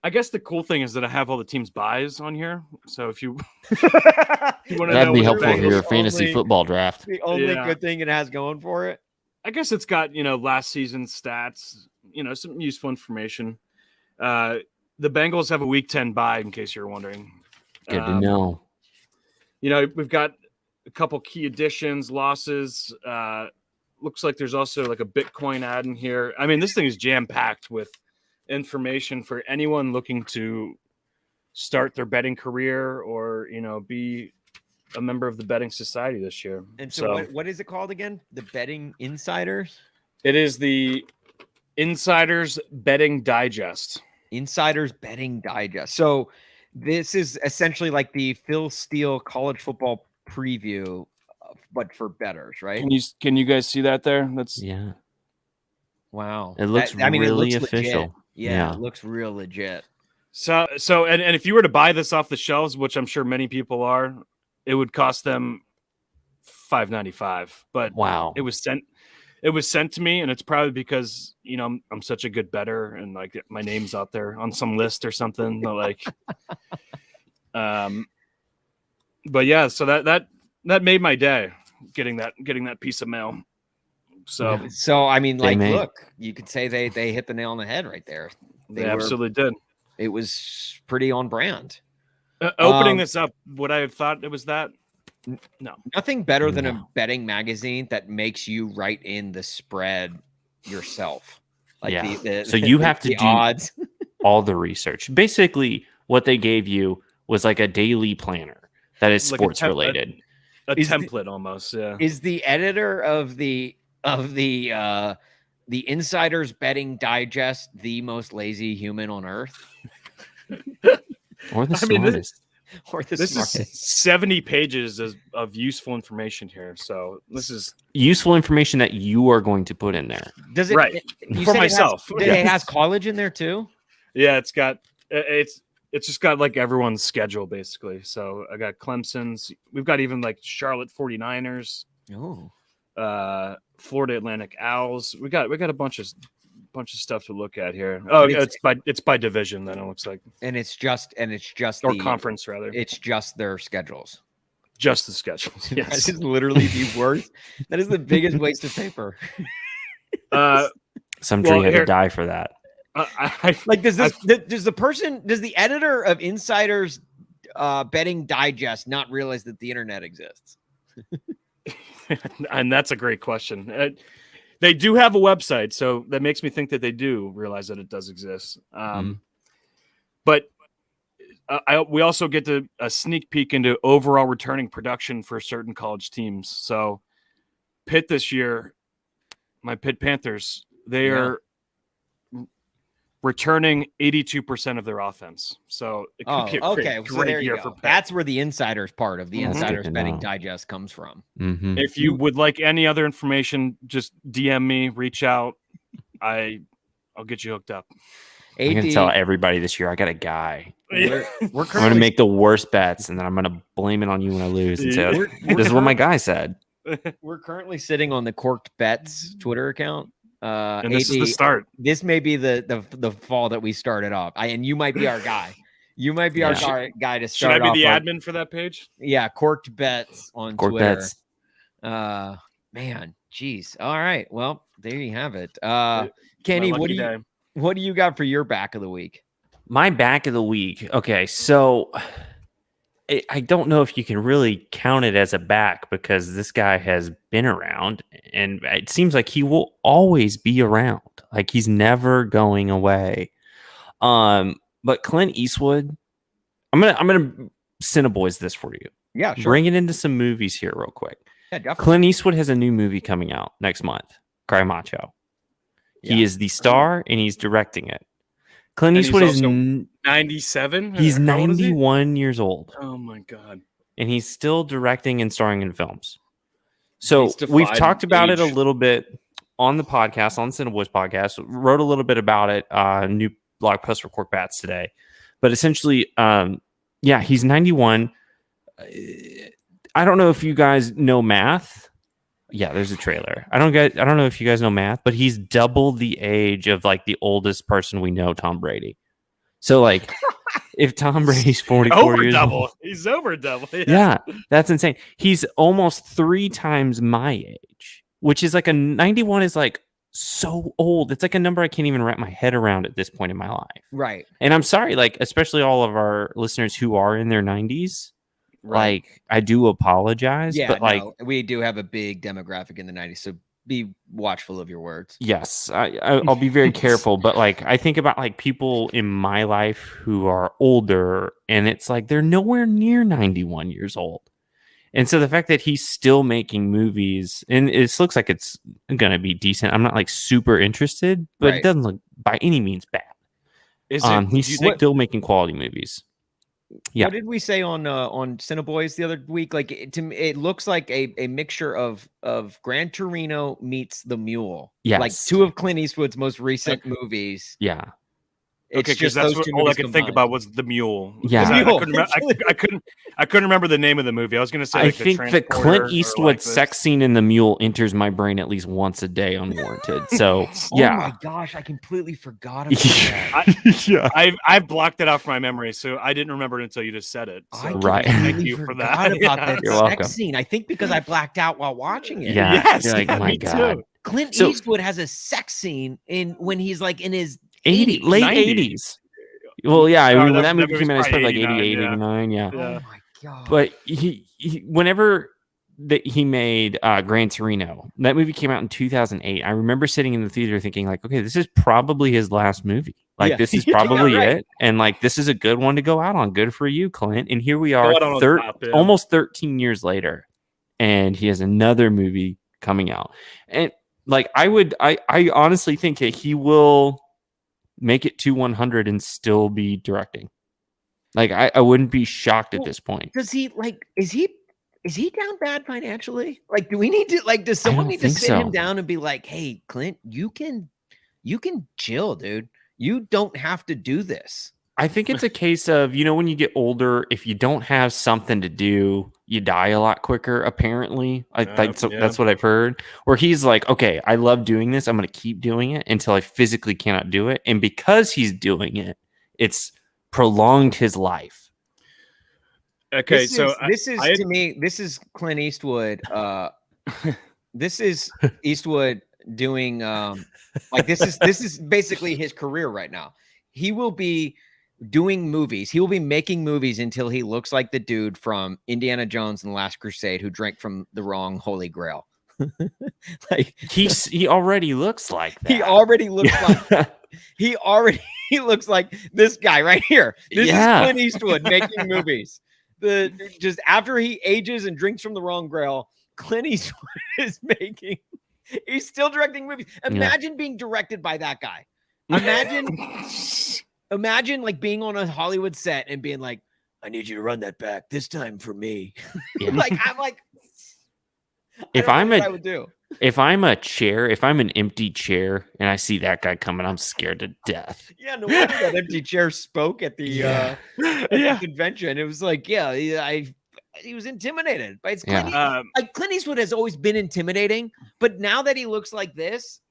I guess the cool thing is that I have all the teams' buys on here. So if you want to that'd be helpful for your fantasy football draft. The only good thing it has going for it. I guess it's got, last season's stats, some useful information. The Bengals have a week 10 bye, in case you're wondering. Good to know. We've got a couple key additions, losses. Looks like there's also like a Bitcoin ad in here. I mean, this thing is jam-packed with information for anyone looking to start their betting career or, be a member of the betting society this year. And so what is it called again? The Betting Insiders? It is the Insiders Betting Digest. Insiders Betting Digest. So this is essentially like the Phil Steele college football preview, but for bettors, right? Can you guys see that there? Wow. It looks really official. Legit. Yeah, it looks real legit. So and if you were to buy this off the shelves, which I'm sure many people are, it would cost them $5.95. But wow, it was sent to me, and it's probably because I'm such a good bettor and like my name's out there on some list or something. But but yeah, so that made my day getting that piece of mail. So I mean, like, look, you could say they hit the nail on the head right there. They absolutely did. It was pretty on brand. Opening this up, would I have thought it was that? No. Nothing better than a betting magazine that makes you write in the spread yourself. Like so you have to the do odds. all the research. Basically, what they gave you was like a daily planner that is Like sports related. A template almost, yeah. Is the editor of the Insider's Betting Digest the most lazy human on earth? Or the smartest. This is 70 pages of useful information here. So this is useful information that you are going to put in there. Does it right for myself? It has college in there too? Yeah, it's just got like everyone's schedule basically. So I got Clemson's. We've got even like Charlotte 49ers. Oh. Florida Atlantic Owls. We got a bunch of stuff to look at here. Oh, it's by division then it looks like. And it's just or conference rather. It's just their schedules. Just the schedules. Yes. That is literally the worst. That is the biggest waste of paper. Some tree had to die for that. Does the editor of Insider's Betting Digest not realize that the internet exists? And that's a great question. They do have a website, so that makes me think that they do realize that it does exist. But we also get a sneak peek into overall returning production for certain college teams. So Pitt this year, my Pitt Panthers, they are returning 82% of their offense. So it could be a great year for Pitt. That's where the Insider's part of the Insider's Betting Digest comes from. Mm-hmm. If you would like any other information, just DM me, reach out. I'll get you hooked up. I'm going to tell everybody this year I got a guy. We're I'm going to make the worst bets, and then I'm going to blame it on you when I lose and say, this is what my guy said. We're currently sitting on the Korked Bets Twitter account. And this is the start. This may be the fall that we started off. And you might be our guy. You might be our guy to start. Should I be the off admin for that page? Yeah, Korked Bets on Korked Twitter. Bets. Man, geez. All right. Well, there you have it. Kenny, what do you got for your back of the week? My back of the week. Okay, so I don't know if you can really count it as a back because this guy has been around and it seems like he will always be around. Like he's never going away. But Clint Eastwood, I'm gonna CineBoiz this for you. Yeah, sure. Bring it into some movies here real quick. Yeah, definitely. Clint Eastwood has a new movie coming out next month, Cry Macho. He is the star and he's directing it. Clint Eastwood is 97. He's 91 years old. Oh my god! And he's still directing and starring in films. So we've talked about it a little bit on the podcast, on CineBoiz podcast. Wrote a little bit about it. New blog post for Korked Bats today. But essentially, he's 91. I don't know if you guys know math. Yeah, there's a trailer. I don't know if you guys know math, but he's double the age of like the oldest person we know, Tom Brady. So like if Tom Brady's 44 years old, he's over double. Yeah, that's insane. He's almost 3 times my age, which is like a 91 is like so old. It's like a number I can't even wrap my head around at this point in my life. Right. And I'm sorry, like especially all of our listeners who are in their 90s. Right. Like I do apologize, but like we do have a big demographic in the 90s, so be watchful of your words. Yes, I'll be very careful, but like I think about like people in my life who are older, and it's like they're nowhere near 91 years old, and so the fact that he's still making movies, and it looks like it's gonna be decent. I'm not like super interested, but it doesn't look by any means bad. He's still making quality movies. Yeah. What did we say on CineBoiz the other week? Like it looks like a mixture of Gran Torino meets The Mule. Yes. Like 2 of Clint Eastwood's most recent movies. Yeah. It's because that's what all I could think about was The Mule. Yeah. I couldn't remember the name of the movie. I was going to say I think the Clint Eastwood sex scene in The Mule enters my brain at least once a day unwarranted. So yeah. Oh my gosh, I completely forgot about that. I've blocked it out from my memory, so I didn't remember it until you just said it. So right. Thank you for that. About that You're sex welcome. scene. I think because I blacked out while watching it. Yeah. Yes. You're like, my God. Too. Clint Eastwood has a sex scene when he's like in his late 80s. Well, yeah, when that movie came out, it's probably like 88, 89. Yeah. Oh my God. But whenever that he made Gran Torino, that movie came out in 2008. I remember sitting in the theater thinking like, okay, this is probably his last movie. Like Yeah. this is probably Yeah, right. it. And like, this is a good one to go out on. Good for you, Clint. And here we are Go out on top, yeah. almost 13 years later. And he has another movie coming out. And like, I honestly think that he will make it to 100 and still be directing. Like, I wouldn't be shocked at this point. Does he like, is he down bad financially? Like, do we need to, like, does someone need to sit him down and be like, hey, Clint, you can chill, dude. You don't have to do this. I think it's a case of, when you get older, if you don't have something to do, you die a lot quicker, apparently. That's what I've heard. Where he's like, okay, I love doing this. I'm going to keep doing it until I physically cannot do it. And because he's doing it, it's prolonged his life. Okay, this is to me, this is Clint Eastwood. This is Eastwood doing like this is basically his career right now. He will be doing movies. He will be making movies until he looks like the dude from Indiana Jones and the Last Crusade who drank from the wrong Holy Grail. Like he already looks like that. He already looks like he looks like this guy right here. This is Clint Eastwood making movies. Just after he ages and drinks from the wrong Grail, Clint Eastwood is making. He's still directing movies. Imagine being directed by that guy. Imagine like being on a Hollywood set and being like, I need you to run that back this time for me. I'm like, if I'm an empty chair and I see that guy coming, I'm scared to death. Yeah, no wonder that empty chair spoke at the convention. It was like, he was intimidated. But it's Clint Eastwood has always been intimidating, but now that he looks like this,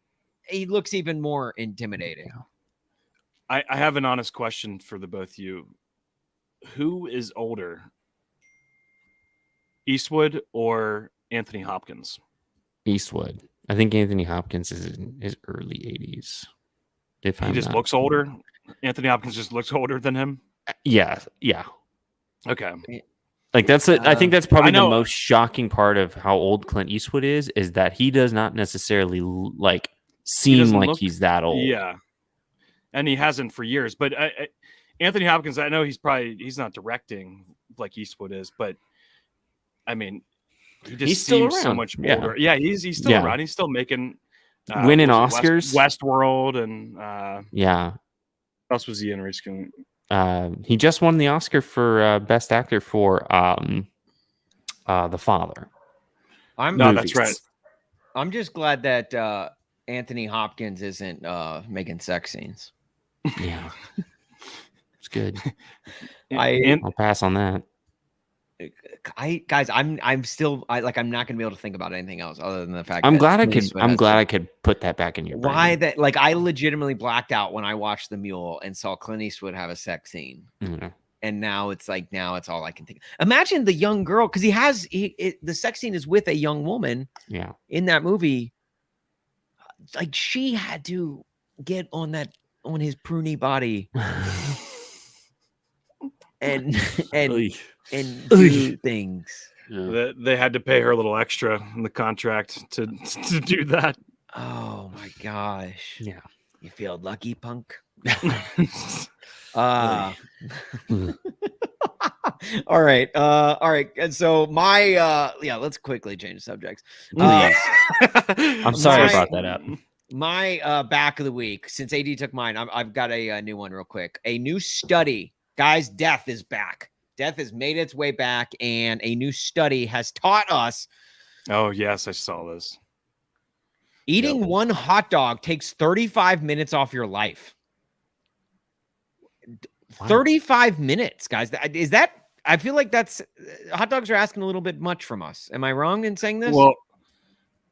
he looks even more intimidating. I have an honest question for the both of you. Who is older, Eastwood or Anthony Hopkins? Eastwood. I think Anthony Hopkins is in his early 80s. He just looks older. Anthony Hopkins just looks older than him. Yeah. Okay. Like that's it. I think that's probably the most shocking part of how old Clint Eastwood is that he does not necessarily like seem like he's that old. Yeah, and he hasn't for years. But Anthony Hopkins, I know he's not directing like Eastwood is, but I mean, he just seems so much older. Yeah, he's still around. He's still making winning Oscars, Westworld, and what else was he in recently? He just won the Oscar for Best Actor for The Father. That's right. I'm just glad that Anthony Hopkins isn't making sex scenes. Yeah, it's good. I'll pass on that. I'm not gonna be able to think about anything else other than the fact I'm glad I could put that back in your brain. Why that? Like, I legitimately blacked out when I watched The Mule and saw Clint Eastwood have a sex scene, and now it's all I can think. Imagine the young girl, because the sex scene is with a young woman. Yeah, in that movie, like she had to get on his pruny body and do things. Yeah. They had to pay her a little extra in the contract to do that. Oh my gosh. Yeah. You feel lucky, punk? All right. And so let's quickly change subjects. I'm sorry I brought that up. My back of the week, since AD took mine, I've got a new one real quick. A new study. Guys, death is back. Death has made its way back, and a new study has taught us. Oh, yes, I saw this. Eating one hot dog takes 35 minutes off your life. Wow. 35 minutes, guys. Is that? I feel like that's hot dogs are asking a little bit much from us. Am I wrong in saying this? Well,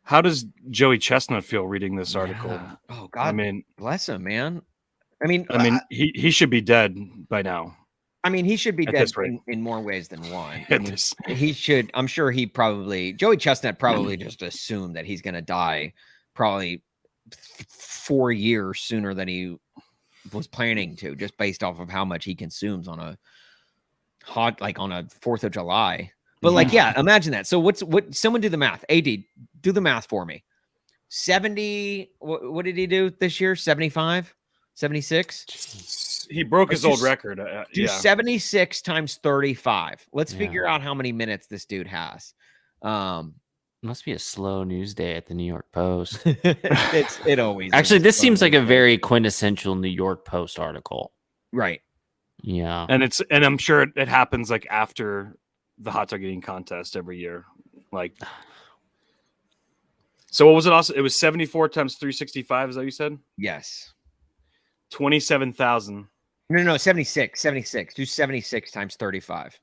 how does Joey Chestnut feel reading this article? Yeah. Oh God, bless him, man. I mean, he should be dead by now. I mean, he should be dead in more ways than one. I mean, he should. I'm sure Joey Chestnut probably just assumed that he's going to die probably 4 years sooner than he was planning to, just based off of how much he consumes on hot like on a 4th of July. But like, yeah, imagine that. So what someone do the math. AD, do the math for me. 70, what did he do this year? 75? 76? He broke his old record. Do 76 times 35. Let's Yeah. figure out how many minutes this dude has. Must be a slow news day at the New York Post. It always Actually, is this a seems slow like a news day. very quintessential New York Post article. Right. Yeah. And I'm sure it happens like after the hot dog eating contest every year. Like, so what was it also? It was 74 times 365. Is that what you said? Yes. 27,000. No, 76. 76. Do 76 times 35.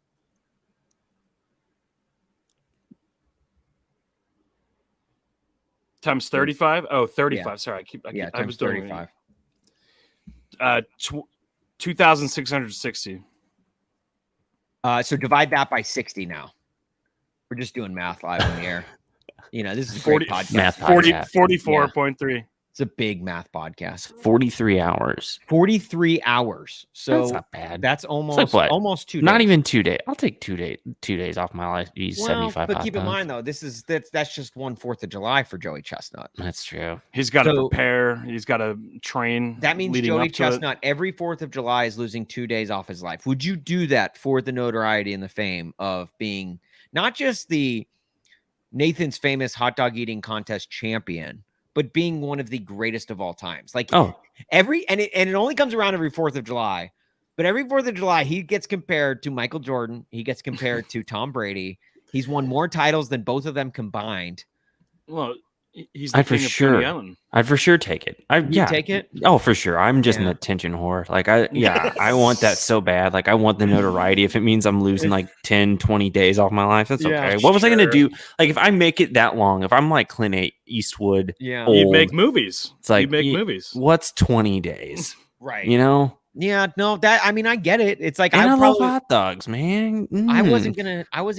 Times 35? Oh, 35. Yeah. Sorry. I Times was doing 35. 2,660. So divide that by 60 now. We're just doing math live in the air. This is a great 40 podcast. Math 44.3. It's a big math podcast. 43 hours. 43 hours. So That's not bad. that's almost like what? almost 2 days. Not even 2 days. I'll take 2 days off my life. Eat 75 but hot keep in dogs. mind though, that's just 1 4th of July for Joey Chestnut. That's true. He's got to So- prepare. He's got to train. That means leading Joey up to it. Chestnut every 4th of July is losing 2 days off his life. Would you do that for the notoriety and the fame of being not just the Nathan's famous hot dog eating contest champion, but being one of the greatest of all times? Like Oh, it only comes around every 4th of July, but every 4th of July he gets compared to Michael Jordan. He gets compared to Tom Brady. He's won more titles than both of them combined. Well, he's the I'd for king of sure. Coney Island. I'd for sure take it. You take it? Oh, for sure. I'm just an Yeah. attention whore. Like I want that so bad. Like I want the notoriety. If it means I'm losing like 10, 20 days off my life, that's Yeah, okay. What was I going to sure. do? Like if I make it that long, if I'm like Clint Eastwood, Yeah. old, You make movies. it's like you make movies. What's 20 days? Right. You know? Yeah, no, I get it. It's like And I love probably hot dogs, man. I Mm. wasn't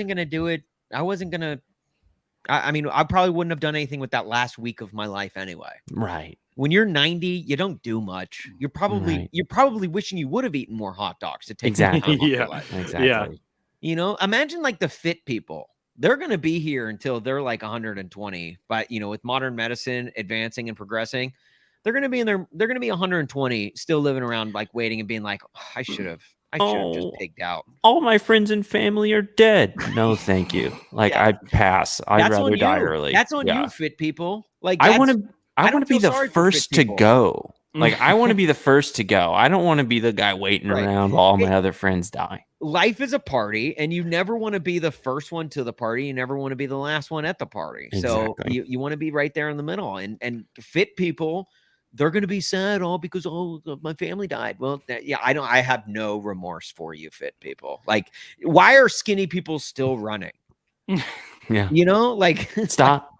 gonna do it. I probably wouldn't have done anything with that last week of my life anyway. Right. When you're 90, you don't do much. You're probably wishing you would have eaten more hot dogs to take Exactly. more time off your Yeah. life. Exactly. Yeah. Imagine like the fit people. They're gonna be here until they're like 120. But with modern medicine advancing and progressing, they're gonna be 120, still living around like waiting and being like, oh, I should have just pigged out. All my friends and family are dead. No, thank you. Like Yeah. I'd pass. I'd That's rather on die you. early. That's on Yeah. you, fit people. Like I that's- want to. I don't want to be feel the sorry for first fit to people. go. Like I want to be the first to go. I don't want to be the guy waiting Right. around while all my other friends die. Life is a party, and you never want to be the first one to the party. You never want to be the last one at the party. So Exactly. you want to be right there in the middle. And fit people, they're going to be sad because my family died. Well, I have no remorse for you, fit people. Like, why are skinny people still running? Yeah. Like Stop.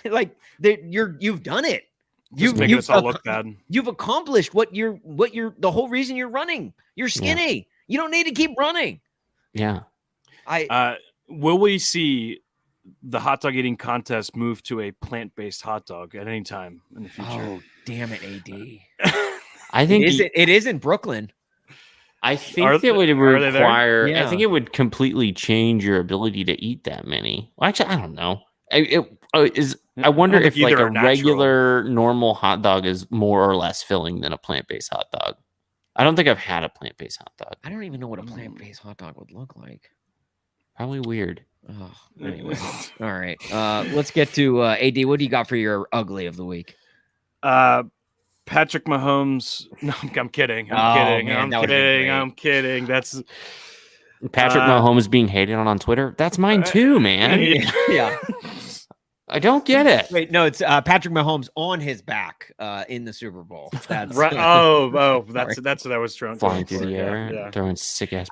like you've done it. Just making us all look bad. You've accomplished what you're the whole reason you're running. You're skinny. You don't need to keep running. Yeah. Will we see the hot dog eating contest move to a plant-based hot dog at any time in the future? Oh, damn it, AD. I think it is in Brooklyn. I think it would they there? require. Yeah. I think it would completely change your ability to eat that many. Well, actually, I don't know. I wonder I think if like either a are natural. regular normal hot dog is more or less filling than a plant-based hot dog. I don't think I've had a plant-based hot dog. I don't even know what a plant-based hot dog would look like. Probably weird. Oh, anyway. All right. Let's get to AD. What do you got for your ugly of the week? Patrick Mahomes. No, I'm kidding. I'm kidding. That's Patrick Mahomes being hated on Twitter. That's mine too, man. Yeah. I don't get it. Wait, no, it's Patrick Mahomes on his back in the Super Bowl. That's right. Oh, that's what I was trying to Flying through the air, Yeah. throwing sick ass.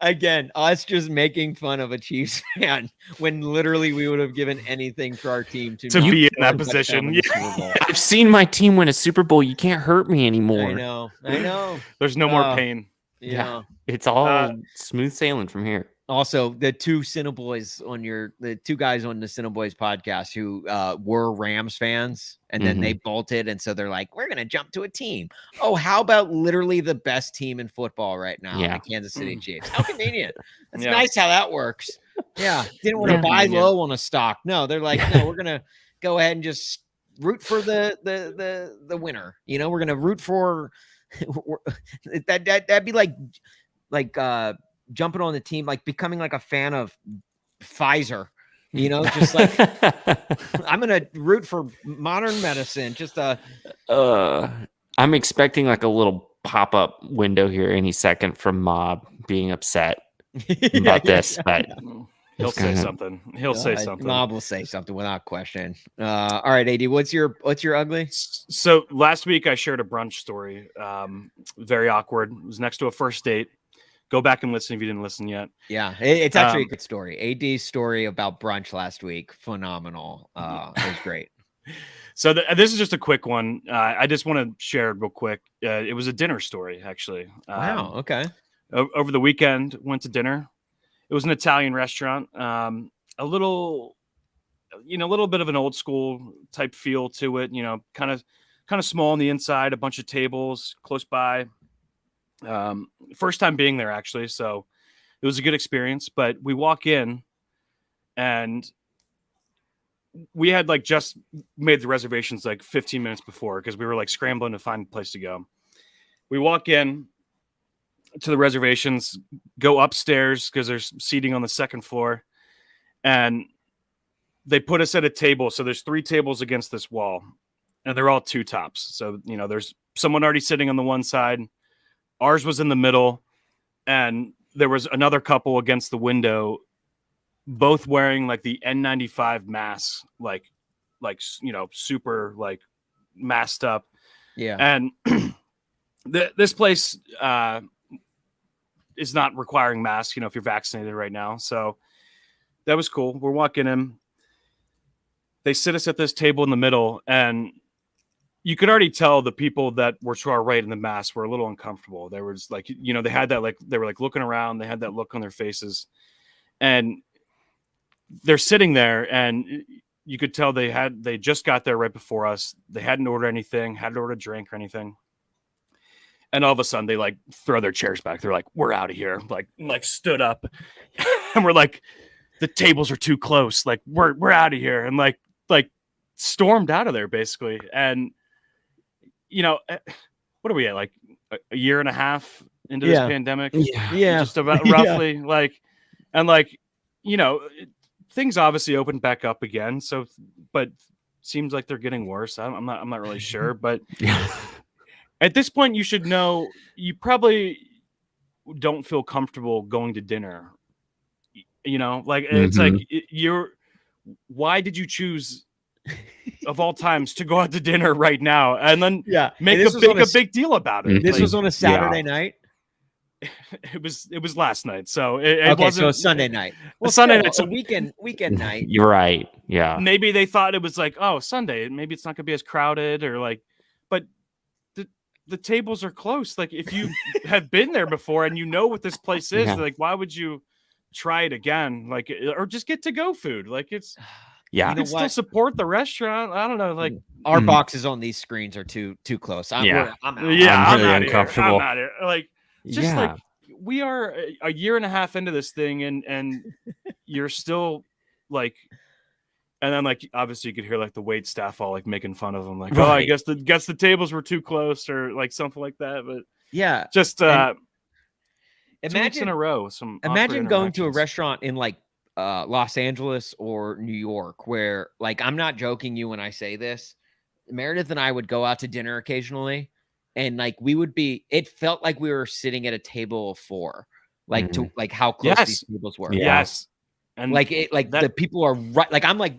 Again, us just making fun of a Chiefs fan when literally we would have given anything for our team to be in that touchdown position. in the Super Bowl. I've seen my team win a Super Bowl. You can't hurt me anymore. I know. There's no more pain. Yeah. It's all smooth sailing from here. Also, the two CineBoiz the two guys on the CineBoiz podcast who were Rams fans, and then they bolted, and so they're like, "We're gonna jump to a team." Oh, how about literally the best team in football right now, the Kansas City Chiefs? How convenient! That's nice how that works. Yeah, didn't want to buy low on a stock. No, they're like, no, we're gonna go ahead and just root for the winner. You know, we're gonna root for that'd be like jumping on the team, like becoming like a fan of Pfizer, you know, just like I'm gonna root for modern medicine. Just I'm expecting like a little pop-up window here any second from Mob being upset about this, but he'll say something. He'll say something. Mob will say something without question. All right, AD, what's your ugly? So last week I shared a brunch story. Very awkward. It was next to a first date. Go back and listen if you didn't listen yet. Yeah, it's actually a good story. AD's story about brunch last week, phenomenal. It was great. So this is just a quick one. I just want to share it real quick. It was a dinner story, actually. Wow. Okay. Over the weekend, went to dinner. It was an Italian restaurant. A little bit of an old school type feel to it. You know, kind of small on the inside. A bunch of tables close by. First time being there, actually, so it was a good experience. But we walk in, and we had like just made the reservations like 15 minutes before, because we were like scrambling to find a place to go. We walk in to the reservations, go upstairs because there's seating on the second floor, and they put us at a table. So there's 3 tables against this wall, and they're all 2 tops. So, you know, there's someone already sitting on the one side. Ours was in the middle, and there was another couple against the window, both wearing like the N95 masks, like you know, super like masked up. Yeah. And this place is not requiring masks, you know, if you're vaccinated right now. So that was cool. We're walking in. They sit us at this table in the middle, and you could already tell the people that were to our right in the mask were a little uncomfortable. There was like, you know, they had that, like, they were like looking around, they had that look on their faces, and they're sitting there, and you could tell they just got there right before us. They hadn't ordered anything, hadn't ordered a drink or anything. And all of a sudden they like throw their chairs back. They're like, "We're out of here." Like stood up and we're like, "The tables are too close. Like we're out of here." And like stormed out of there basically. And you know, what are we at? Like a year and a half into this pandemic? Yeah. Just about roughly. Like, and like, you know, things obviously opened back up again. So, but seems like they're getting worse. I'm not really sure, but at this point you should know, you probably don't feel comfortable going to dinner. You know, like it's like why did you choose of all times to go out to dinner right now and then make a big deal about it? This was on a Saturday night. It was last night, so it wasn't. So Sunday night. Well, Sunday night, so weekend night. You're right. Yeah. Maybe they thought it was like, oh, Sunday. Maybe it's not gonna be as crowded, or like, but the tables are close. Like, if you have been there before and you know what this place is, like, why would you try it again? Like, or just get to go food. Like, it's you can still support the restaurant. I don't know. Like, our boxes on these screens are too close. I'm out. I'm really uncomfortable. I'm out here. Like, just like we are a year and a half into this thing, and you're still like, and then like obviously you could hear like the wait staff all like making fun of them, like, oh, I guess the tables were too close, or like something like that. But just imagine 2 weeks in a row. Imagine going to a restaurant in like Los Angeles or New York, where, like, I'm not joking you when I say this, Meredith and I would go out to dinner occasionally, and like it felt like we were sitting at a table of 4, like to like how close these tables were. Yes. And like the people are right. Like, I'm like,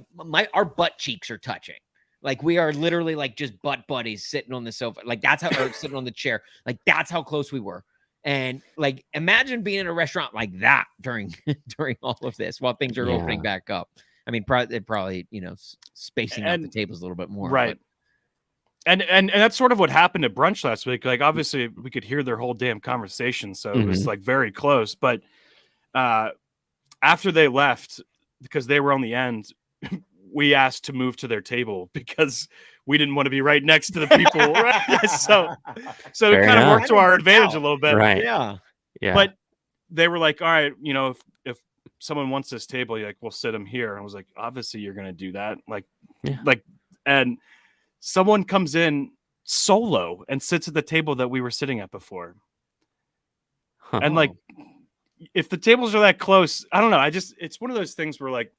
our butt cheeks are touching. Like, we are literally like just butt buddies sitting on the sofa. Like, that's how, or sitting on the chair. Like, that's how close we were. And like, imagine being in a restaurant like that during all of this while things are opening back up. I mean, probably, you know, spacing out the tables a little bit more. Right. But. And that's sort of what happened at brunch last week. Like, obviously we could hear their whole damn conversation. So it was like very close, but after they left, because they were on the end, we asked to move to their table because we didn't want to be right next to the people. Right? So Fair it kind of enough. worked to our advantage a little bit. Right. Yeah. Yeah. But they were like, all right, you know, if someone wants this table, you're like, we'll sit them here. I was like, obviously you're going to do that. And someone comes in solo and sits at the table that we were sitting at before. Huh. And like, if the tables are that close, I don't know. It's one of those things where like,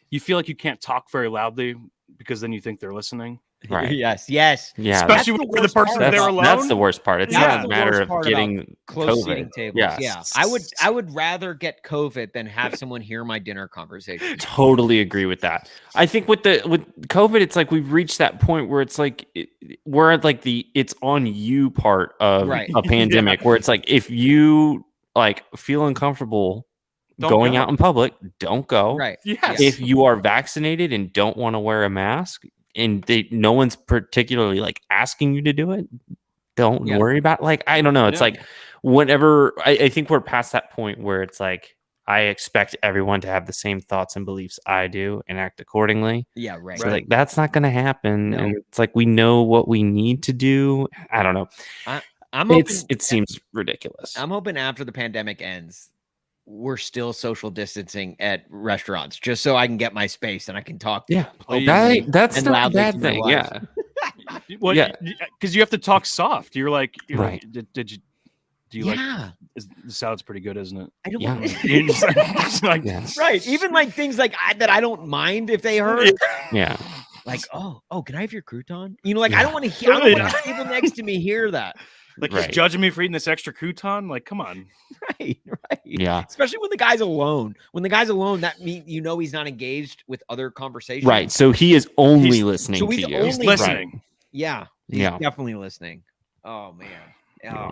you feel like you can't talk very loudly because then you think they're listening. Right. Yes. Yeah. Especially when the person there alone. That's the worst part. It's not a matter of getting close COVID. seating tables. Yes. Yeah. I would rather get COVID than have someone hear my dinner conversation. Totally agree with that. I think with COVID, it's like we've reached that point where it's like we're at like the it's on you part of a pandemic where it's like if you like feel uncomfortable going out in public, don't go. Right. Yes. If you are vaccinated and don't want to wear a mask and no one's particularly like asking you to do it, don't worry about it. Like, I don't know. It's like whenever I think we're past that point where it's like, I expect everyone to have the same thoughts and beliefs I do and act accordingly. Yeah. Right. So like, that's not going to happen. No. And it's like, we know what we need to do. I don't know. I'm hoping it seems ridiculous. I'm hoping after the pandemic ends, we're still social distancing at restaurants just so I can get my space and I can talk. Yeah. Openly That's and not a loudly bad to my thing. wife. Yeah. Well, Yeah. because you have to talk soft. You're like, Right. Do you like? The salad's pretty good, isn't it? I don't. Yeah. You're just like, Right. Even like things like that I don't mind if they heard. Yeah. Like, oh, can I have your crouton? You know, like I don't want to hear. I don't want the people next to me hear that. Like he's judging me for eating this extra crouton. Like, come on. Right. Yeah. Especially when the guy's alone. When the guy's alone, that means he's not engaged with other conversations. Right. So he is only listening to you. He's listening. Right. Yeah. He's definitely listening. Oh man. Oh.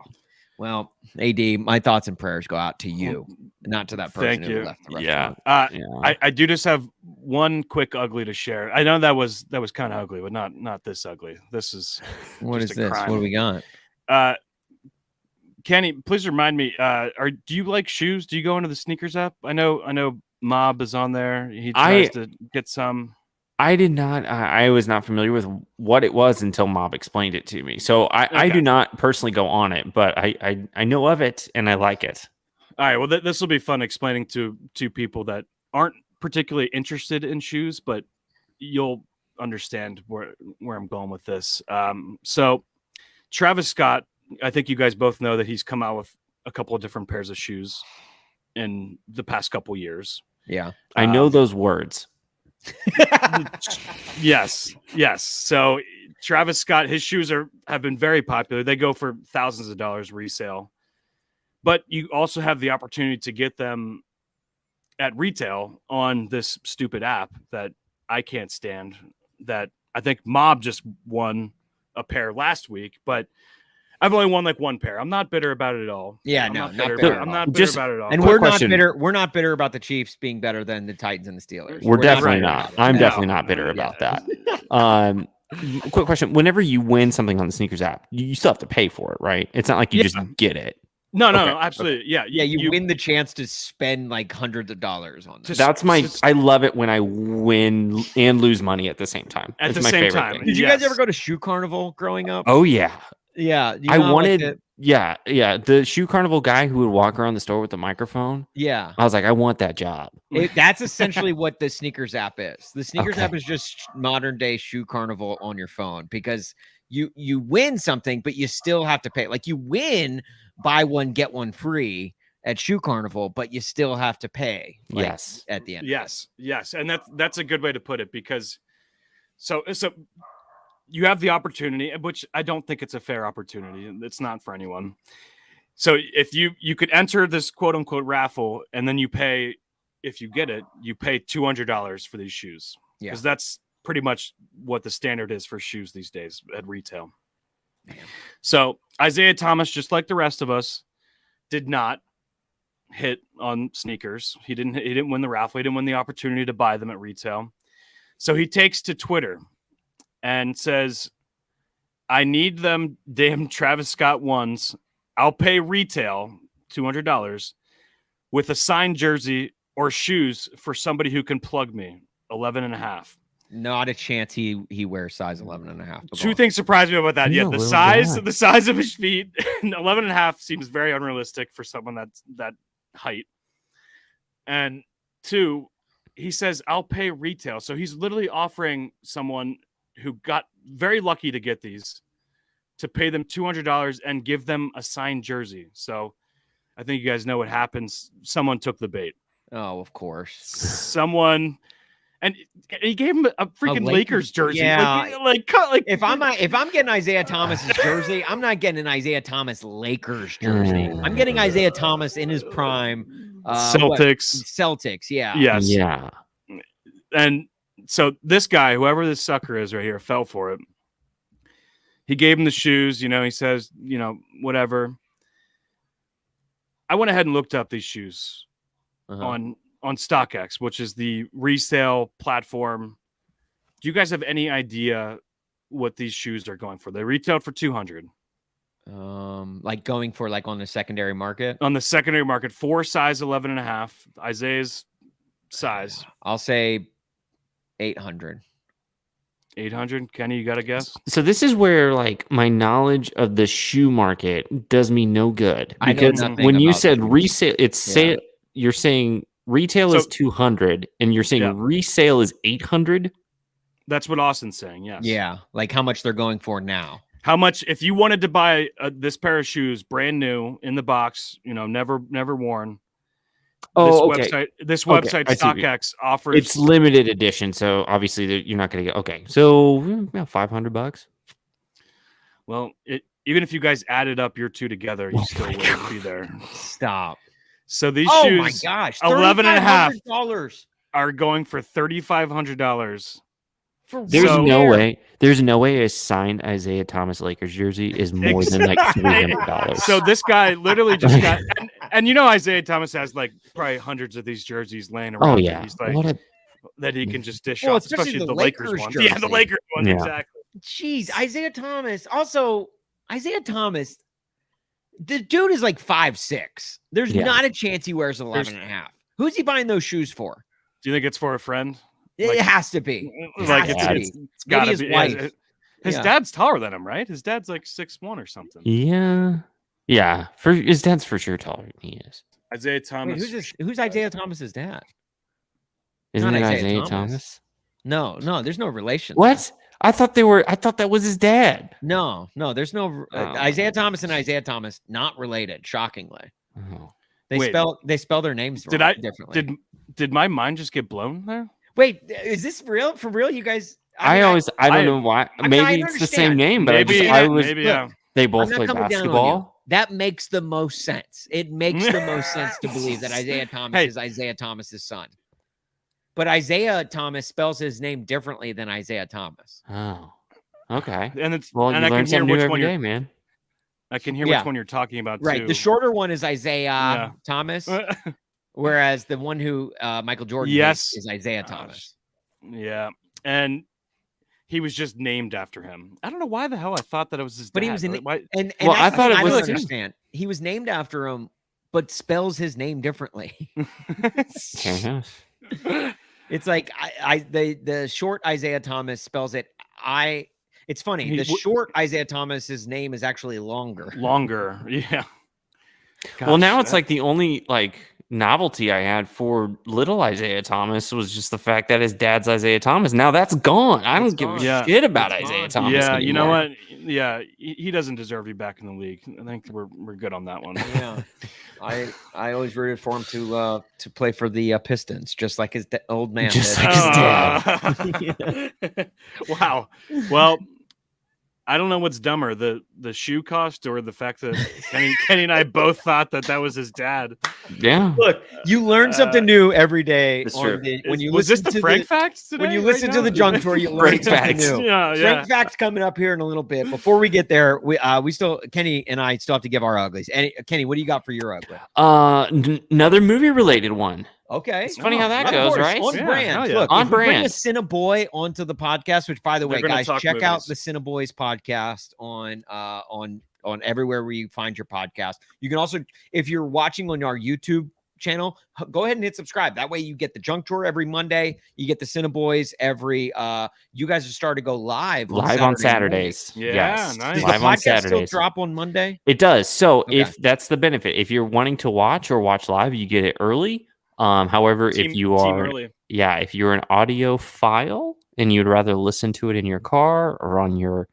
Well, AD, my thoughts and prayers go out to you, not to that person who left the restaurant. I do just have one quick ugly to share. I know that was kind of ugly, but not this ugly. This is what just is a this? crime. What do we got? Kenny, please remind me. Do you like shoes? Do you go into the sneakers app? I know. Mob is on there. He tries to get some. I did not. I was not familiar with what it was until Mob explained it to me. So I do not personally go on it, but I know of it and I like it. All right. Well, this will be fun explaining to people that aren't particularly interested in shoes, but you'll understand where I'm going with this. So Travis Scott, I think you guys both know that he's come out with a couple of different pairs of shoes in the past couple years. Yeah. I know those words. Yes. So Travis Scott, his shoes have been very popular. They go for thousands of dollars resale, but you also have the opportunity to get them at retail on this stupid app that I can't stand. That I think Mob just won a pair last week, but I've only won like one pair. I'm not bitter about it at all. Yeah, I'm not bitter. bitter about it at all. And we're not bitter. We're not bitter about the Chiefs being better than the Titans and the Steelers. We're definitely not. I'm definitely not bitter about that. Quick question: whenever you win something on the sneakers app, you still have to pay for it, right? It's not like you just get it. No, absolutely. Okay. Yeah. You win the chance to spend like hundreds of dollars on this. I love it when I win and lose money at the same time. At the same time. Did you guys ever go to Shoe Carnival growing up? Oh yeah. Yeah. I wanted. Yeah. The Shoe Carnival guy who would walk around the store with the microphone. Yeah. I was like, I want that job. That's essentially what the sneakers app is. The sneakers app is just modern day Shoe Carnival on your phone because you win something, but you still have to pay. Like you win, buy one, get one free at Shoe Carnival, but you still have to pay. Yes. At the end. Yes. And that's a good way to put it because so you have the opportunity, which I don't think it's a fair opportunity. It's not for anyone. So if you could enter this quote unquote raffle and then you pay, if you get it, you pay $200 for these shoes. Yeah. Because that's pretty much what the standard is for shoes these days at retail. Yeah. So Isaiah Thomas, just like the rest of us, did not hit on sneakers. He didn't win the raffle. He didn't win the opportunity to buy them at retail. So he takes to Twitter and says, I need them damn Travis Scott ones. I'll pay retail $200 with a signed jersey or shoes for somebody who can plug me? 11.5. Not a chance he wears size 11.5. Two things surprised me about that. Yeah, No, the little size of his feet. 11.5 seems very unrealistic for someone that's that height. And two, he says, I'll pay retail. So he's literally offering someone who got very lucky to get these to pay them $200 and give them a signed jersey. So I think you guys know what happens. Someone took the bait. Oh, of course. Someone, and he gave him a freaking Lakers jersey. Yeah. Like if I'm getting Isaiah Thomas's jersey, I'm not getting an Isaiah Thomas Lakers jersey. I'm getting Isaiah Thomas in his prime. Celtics, yeah. Yes. Yeah. And so this guy, whoever this sucker is right here, fell for it. He gave him the shoes, he says, whatever. I went ahead and looked up these shoes on StockX, which is the resale platform. Do you guys have any idea what these shoes are going for? They retailed for $200. Like going for like on the secondary market? On the secondary market, for size 11.5, Isaiah's size. I'll say 800. 800. Kenny, you got a guess? So this is where like my knowledge of the shoe market does me no good, because when you said resale, you're saying retail is 200 and you're saying resale is 800. That's what Austin's saying. Yes. Yeah. Like how much they're going for now. How much, if you wanted to buy this pair of shoes brand new in the box, never worn. This website StockX offers. It's limited edition, so obviously you're not going to get. Okay, so $500. Well, even if you guys added up your two together, you still wouldn't be there. Stop. So these shoes, shoes, my gosh, $11.5 are going for $3,500. There's no way a signed Isaiah Thomas Lakers jersey is more than like $300. So this guy literally just got, and Isaiah Thomas has like probably hundreds of these jerseys laying around. Oh yeah, he's like, that he can just dish off, especially the Lakers one. Yeah, the Lakers one, exactly. Jeez, Isaiah Thomas. Also, Isaiah Thomas, the dude is like 5'6". There's not a chance he wears 11.5. Who's he buying those shoes for? Do you think it's for a friend? It has to be. It's gotta be. Wife. His dad's taller than him, right? His dad's like 6'1" or something. Yeah. For his dad's for sure taller than he is. Isaiah Thomas. Wait, who's Isaiah Thomas's dad? Isn't it Isaiah Thomas? No, there's no relation. What? I thought that was his dad. No, there's no Isaiah Thomas and Isaiah Thomas not related. Shockingly, they spell their names differently. Did my mind just get blown there? Wait, is this real? For real, you guys? I don't know why. Maybe it's the same name, but they both play basketball. That makes the most sense. It makes the most sense to believe that Isaiah Thomas is Isaiah Thomas's son. But Isaiah Thomas spells his name differently than Isaiah Thomas. Oh, okay. And it's you I learn can hear something new which every one day, man. I can hear which one you're talking about. Right. Too. The shorter one is Isaiah Thomas, whereas the one who Michael Jordan hates is Isaiah Thomas. Yeah, and he was just named after him. I don't know why the hell I thought that it was his dad. But he was I thought it was. I don't understand. He was named after him, but spells his name differently. It's like the short Isaiah Thomas spells it. It's funny. The short Isaiah Thomas's name is actually longer. Longer, yeah. Gosh, well, now it's like the only novelty I had for little Isaiah Thomas was just the fact that his dad's Isaiah Thomas. Now that's gone. I don't give a shit about Isaiah Thomas. Yeah, anymore. You know what? Yeah, he doesn't deserve to be back in the league. I think we're good on that one. Yeah, I always rooted for him to play for the Pistons, just like his old man. Just like his dad. Wow. Well, I don't know what's dumber, the shoe cost or the fact that Kenny and I both thought that was his dad. Yeah. Look, you learn something new every day. When you listen to Frank Facts today? When you listen to the Junk Tour, you learn something new. Frank Facts coming up here in a little bit. Before we get there, Kenny and I still have to give our uglies. Kenny, what do you got for your ugly? Another movie related one. Okay. It's funny how that goes, right? On brand. Look, on brand. Bring a CineBoy onto the podcast, which, by the way, guys, check out the CineBoiz podcast on everywhere where you find your podcast. You can also, if you're watching on our YouTube channel, go ahead and hit subscribe. That way you get the Junk Tour every Monday. You get the CineBoiz every you guys are starting to go live on Saturdays. Yeah, yes. nice. Does Live the on podcast still Saturdays. drop on Monday? It does. So Okay. if that's the benefit, if you're wanting to watch live, you get it early. However, if you are if you're an audiophile and you'd rather listen to it in your car or on your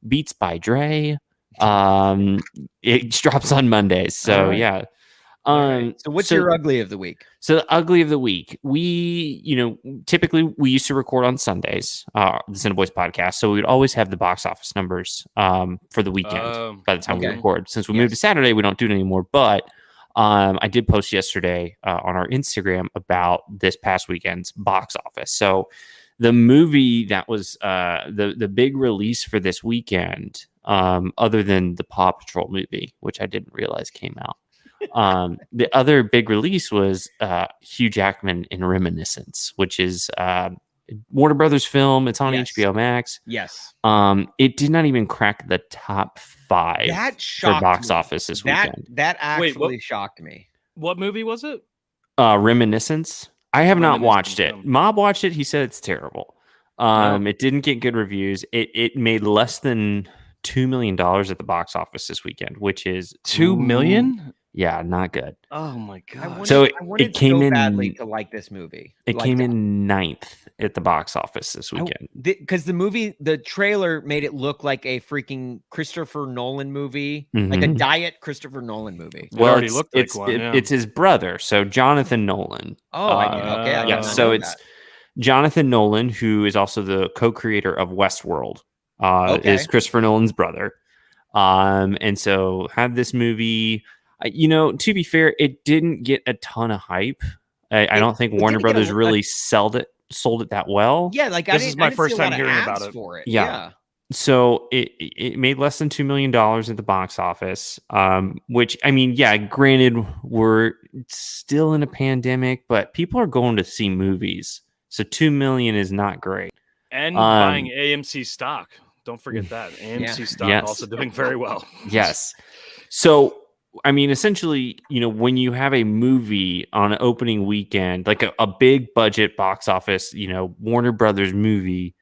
Beats by Dre, it drops on Mondays. So yeah. So what's your ugly of the week? So the ugly of the week, we, typically we used to record on Sundays, the CineBoiz podcast. So we would always have the box office numbers for the weekend by the time we record. Since we moved to Saturday, we don't do it anymore. But I did post yesterday on our Instagram about this past weekend's box office. So the movie that was the big release for this weekend, other than the Paw Patrol movie, which I didn't realize came out. The other big release was Hugh Jackman in Reminiscence, which is Warner Brothers film. It's on HBO Max. Yes. It did not even crack the top 5 for box office this weekend. That actually shocked me. What movie was it? Reminiscence. I have not watched it. Mob watched it. He said it's terrible. It didn't get good reviews. It made less than $2 million at the box office this weekend, which is $2 million. Yeah, not good. Oh my god! I wanted came so badly to like this movie. It came in 9th at the box office this weekend because the trailer made it look like a freaking Christopher Nolan movie, like a diet Christopher Nolan movie. Well, it already looked like one. It's his brother, so Jonathan Nolan. Oh, I did. Okay, yeah. So it's Jonathan Nolan, who is also the co-creator of Westworld. Is Christopher Nolan's brother, and so had this movie. To be fair, it didn't get a ton of hype. I don't think Warner Brothers really sold it that well. Yeah, like this is my first time hearing about it. For it. Yeah. So it made less than $2 million at the box office, which, granted, we're still in a pandemic, but people are going to see movies. So $2 million is not great. And buying AMC stock. Don't forget that. AMC stock also doing very well. Yes. So, essentially, when you have a movie on an opening weekend, like a big budget box office, Warner Brothers movie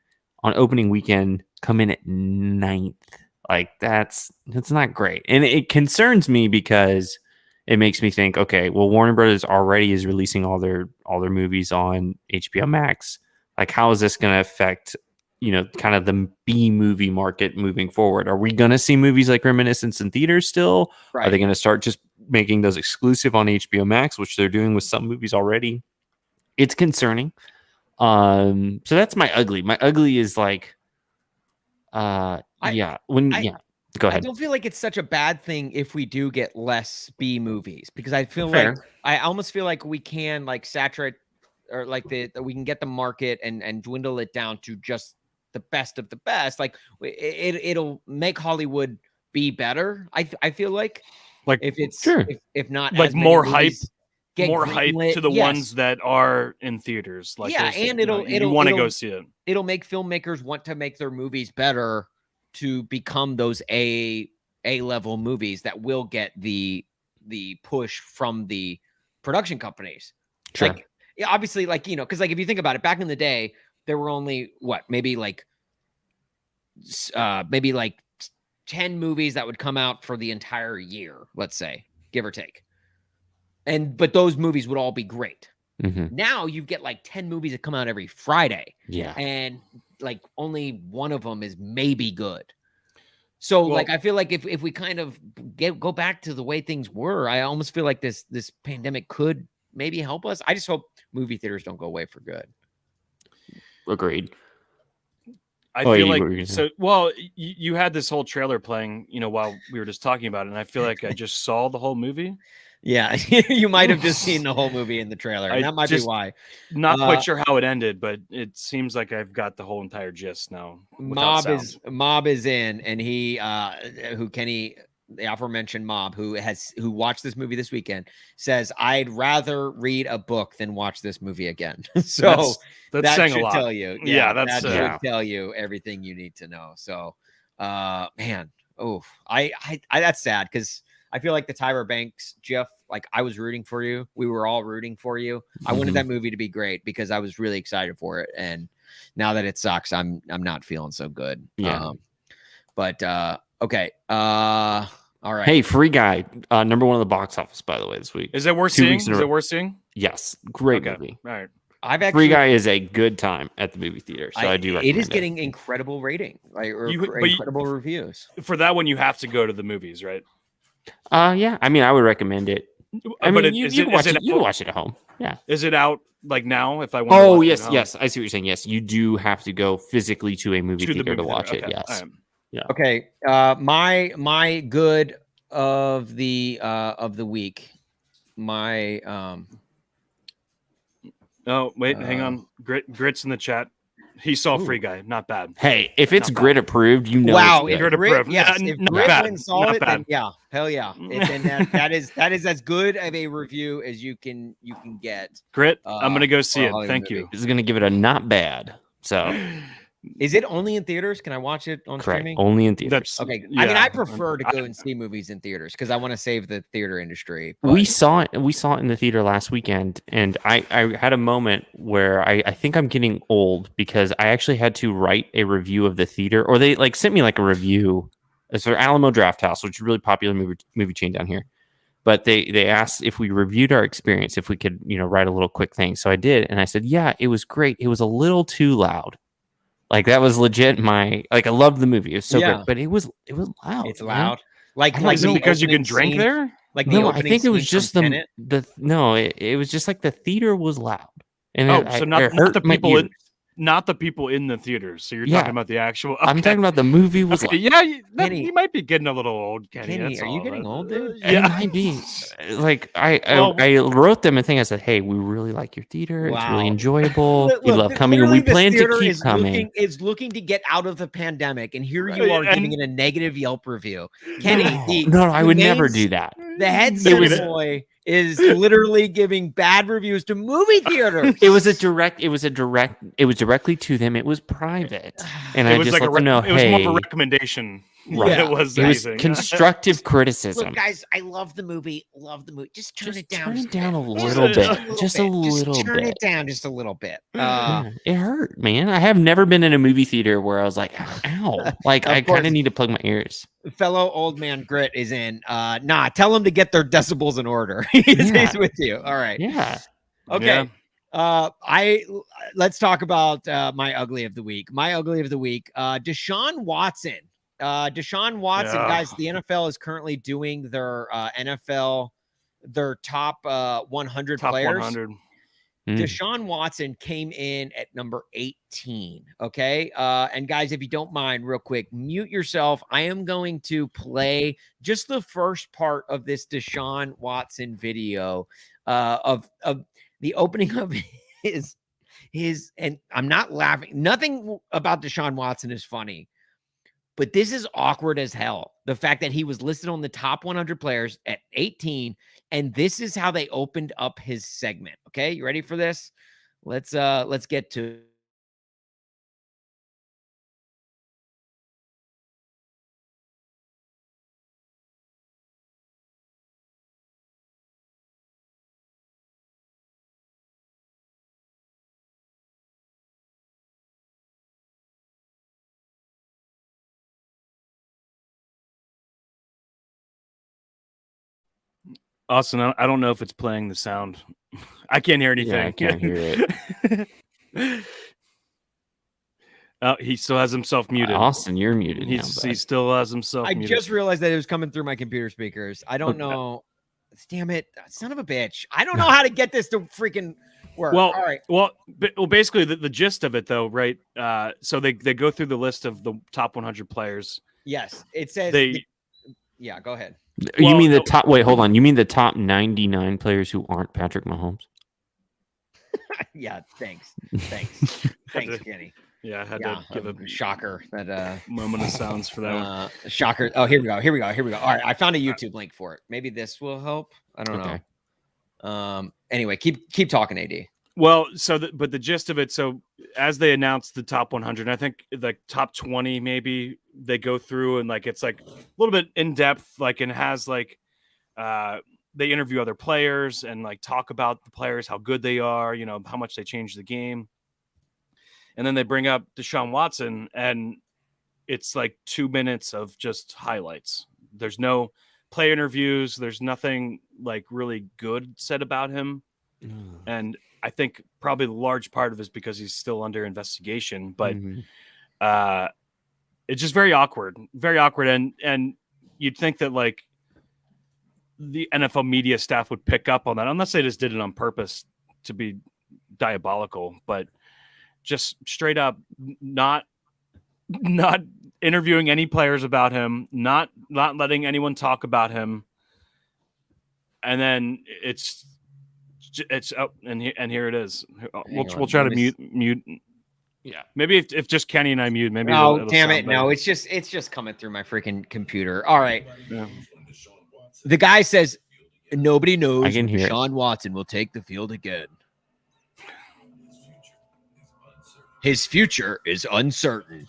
on opening weekend come in at 9th, like that's not great. And it concerns me because it makes me think, okay, well, Warner Brothers already is releasing all their movies on HBO Max. Like, how is this going to affect kind of the B movie market moving forward? Are we going to see movies like Reminiscence in theaters still? Right. Are they going to start just making those exclusive on HBO Max, which they're doing with some movies already? It's concerning. So that's my ugly. My ugly is like, go ahead. I don't feel like it's such a bad thing if we do get less B movies, because I feel like I almost feel like we can like saturate or like we can get the market and dwindle it down to just the best of the best. Like it'll make Hollywood be better. I feel like if it's if not like more hype greenlit, to the ones that are in theaters. Like and you want to go see it. It'll make filmmakers want to make their movies better to become those A level movies that will get the push from the production companies. Sure. Like, obviously, like, because like if you think about it, back in the day, there were only maybe like 10 movies that would come out for the entire year, let's say, give or take. But those movies would all be great. Mm-hmm. Now you get like 10 movies that come out every Friday. Yeah. And like only one of them is maybe good. So like I feel like if we kind of go back to the way things were, I almost feel like this pandemic could maybe help us. I just hope movie theaters don't go away for good. Agreed. I feel like so. Well, you had this whole trailer playing, while we were just talking about it, and I feel like I just saw the whole movie. Yeah, you might have just seen the whole movie in the trailer, and that might be why. Not quite sure how it ended, but it seems like I've got the whole entire gist now. Mob is in, and he the aforementioned Mob, who watched this movie this weekend, says, I'd rather read a book than watch this movie again. So that's that should tell you. That should tell you everything you need to know. So, man, I that's sad because I feel like the Tyra Banks GIF Like I was rooting for you. We were all rooting for you. I wanted that movie to be great because I was really excited for it. And now that it sucks, I'm not feeling so good. Yeah. Okay. All right. Hey, Free Guy, number one in the box office, by the way, this week. Is it worth seeing? Is it worth seeing? Yes, great movie. All right. Free Guy is a good time at the movie theater, so I do recommend it. It is getting incredible rating, like incredible reviews. For that one, you have to go to the movies, right? Yeah. I mean, I would recommend it. I mean, you can watch it. You can watch it at home. Yeah. Is it out like now? If I want. Oh yes, yes. I see what you're saying. Yes, you do have to go physically to a movie theater to watch it. Yes. Yeah. Okay. My good of the week. My Oh wait, hang on. Grits in the chat. He saw Free Guy. Not bad. Hey, if it's Grit approved, you know. Wow, it's Grit approved. Yes, if Grit went and saw it, then yeah, hell yeah. Then that is as good of a review as you can get. Grit, I'm gonna go see it. Thank you. This is gonna give it a not bad. So. Is it only in theaters? Can I watch it on streaming? Only in theaters. Okay. Yeah. I mean, I prefer to go and see movies in theaters because I want to save the theater industry. But... We saw it in the theater last weekend, and I had a moment where I think I'm getting old because I actually had to write a review of the theater, or they like sent me like a review. It's for Alamo Drafthouse, which is a really popular movie chain down here. But they asked if we reviewed our experience, if we could, write a little quick thing. So I did, and I said, yeah, it was great. It was a little too loud. Like that was legit. I loved the movie. It was so good, but it was loud. It's loud. Is it because you can drink there? Like no, I think it was just it was just like the theater was loud. And not the people in the theaters. So you're talking about the actual. Okay. I'm talking about the movie was. Okay. Yeah, you might be getting a little old, Kenny. Are you getting old, dude? Yeah, it might be. Like I wrote them a thing. I said, "Hey, we really like your theater. Wow. It's really enjoyable. We love coming, and we plan to keep coming." Is looking to get out of the pandemic, and here you are giving it a negative Yelp review, Kenny. No, I would never do that. The headset boy is literally giving bad reviews to movie theaters. It was directly to them. It was private, and I just let them know. It was more of a recommendation. Right. Yeah. It was constructive criticism. Look, guys, I love the movie. Just turn it down. Turn it down a little bit. Just a little bit. Turn it down just a little bit. It hurt, man. I have never been in a movie theater where I was like, ow. Like, I kind of need to plug my ears. Fellow old man Grit is in. Tell him to get their decibels in order. He's with you. All right. Yeah. Okay. Yeah. Let's talk about my ugly of the week. My ugly of the week, Deshaun Watson. Guys, the NFL is currently doing their top 100 players. 100. Deshaun Watson came in at number 18. Okay. And guys, if you don't mind, real quick, mute yourself. I am going to play just the first part of this Deshaun Watson video of the opening of his, and I'm not laughing. Nothing about Deshaun Watson is funny. But this is awkward as hell. The fact that he was listed on the top 100 players at 18, and this is how they opened up his segment. Okay, you ready for this? Let's get to it. Austin, I don't know if it's playing the sound. I can't hear anything. Yeah, I can't hear it. He still has himself muted. Austin, you're muted. He still has himself muted. I just realized that it was coming through my computer speakers. I don't know. Damn it. Son of a bitch. I don't know how to get this to freaking work. Well, all right. Well, basically the gist of it though, right? So they go through the list of the top 100 players. Yes. It says yeah, go ahead. You mean the top? Wait, hold on. You mean the top 99 players who aren't Patrick Mahomes? Yeah, thanks, Kenny. Yeah, I had to give a shocker. That moment of silence for that. Shocker. Oh, here we go. All right, I found a YouTube link for it. Maybe this will help. I don't know. Anyway, keep talking, AD. Well, but the gist of it. So as they announced the top 100, I think the top 20 maybe they go through and like it's like a little bit in depth, like and has like they interview other players and like talk about the players, how good they are, you know, how much they changed the game. And then they bring up Deshaun Watson, and it's like 2 minutes of just highlights. There's no play interviews. There's nothing like really good said about him. And I think probably the large part of it is because he's still under investigation, but it's just very awkward. And you'd think that like the NFL media staff would pick up on that, unless they just did it on purpose to be diabolical, but just straight up not interviewing any players about him, not letting anyone talk about him. And then it's up, and here it is. We'll try to mute. Yeah, maybe if just Kenny and I mute, maybe. Oh, damn it! No, it's just coming through my freaking computer. All right. Yeah. The guy says nobody knows I can hear Deshaun Watson will take the field again. His future is uncertain.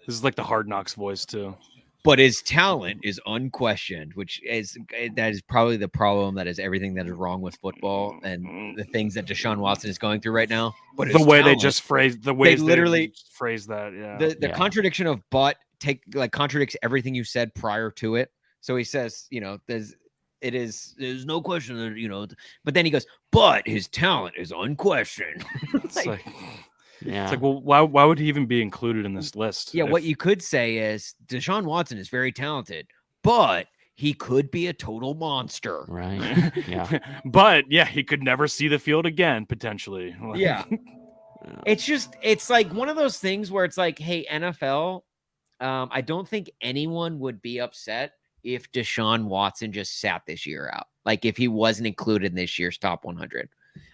This is like the Hard Knocks voice too. But his talent is unquestioned, that is probably the problem. That is everything that is wrong with football and the things that Deshaun Watson is going through right now. But the way they just phrased the way they literally phrased that, yeah. The contradiction of "but" contradicts everything you said prior to it. So he says, you know, there's no question that, you know, but then he goes, but his talent is unquestioned. It's like, well, why would he even be included in this list? Yeah, what you could say is Deshaun Watson is very talented, but he could be a total monster. Right. Yeah. But yeah, he could never see the field again, potentially. Yeah. It's like one of those things where it's like, hey, NFL, I don't think anyone would be upset if Deshaun Watson just sat this year out. Like if he wasn't included in this year's top 100.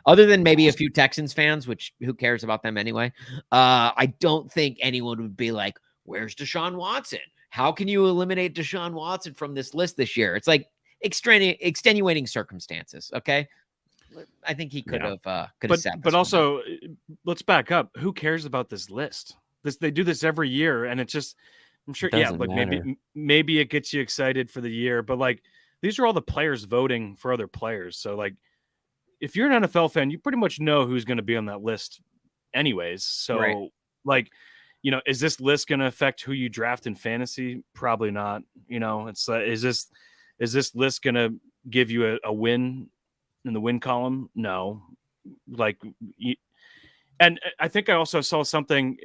Other than maybe a few Texans fans, which who cares about them anyway? I don't think anyone would be like, where's Deshaun Watson? How can you eliminate Deshaun Watson from this list this year? It's like extenuating circumstances. Okay. I think he could have sat. But also, let's back up. Who cares about this list? They do this every year, and it's just, I'm sure. Yeah, like maybe it gets you excited for the year, but like these are all the players voting for other players. So like, if you're an NFL fan, you pretty much know who's going to be on that list, anyways. So like, you know, is this list going to affect who you draft in fantasy? Probably not. You know, it's is this list going to give you a win in the win column? No. Like, and I think I also saw something.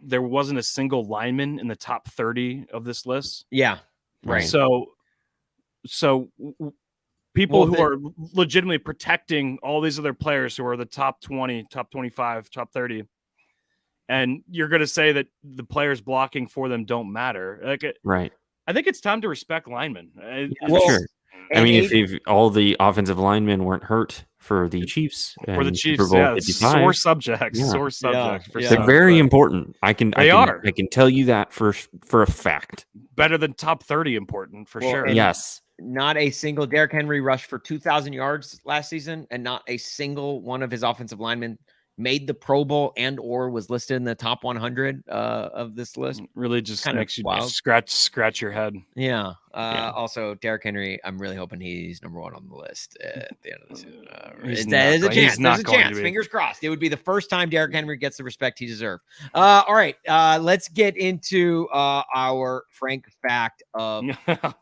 There wasn't a single lineman in the top 30 of this list. Yeah. Right. So people who are legitimately protecting all these other players who are the top 20, top 25, top 30. And you're going to say that the players blocking for them don't matter. Right. I think it's time to respect linemen. Sure. I mean, if all the offensive linemen weren't hurt for the Chiefs, for the Chiefs, sore subjects. They're very important. I can tell you that for a fact. Better than top 30 important for sure. Yes. Not a single Derrick Henry rushed for 2,000 yards last season, and not a single one of his offensive linemen made the Pro Bowl and or was listed in the top 100 of this list. Really just kind makes you scratch your head. Yeah. Also, Derrick Henry, I'm really hoping he's number one on the list at the end of the season. There's a chance. There's a chance. Fingers crossed. It would be the first time Derrick Henry gets the respect he deserves. All right. Let's get into our Frank fact of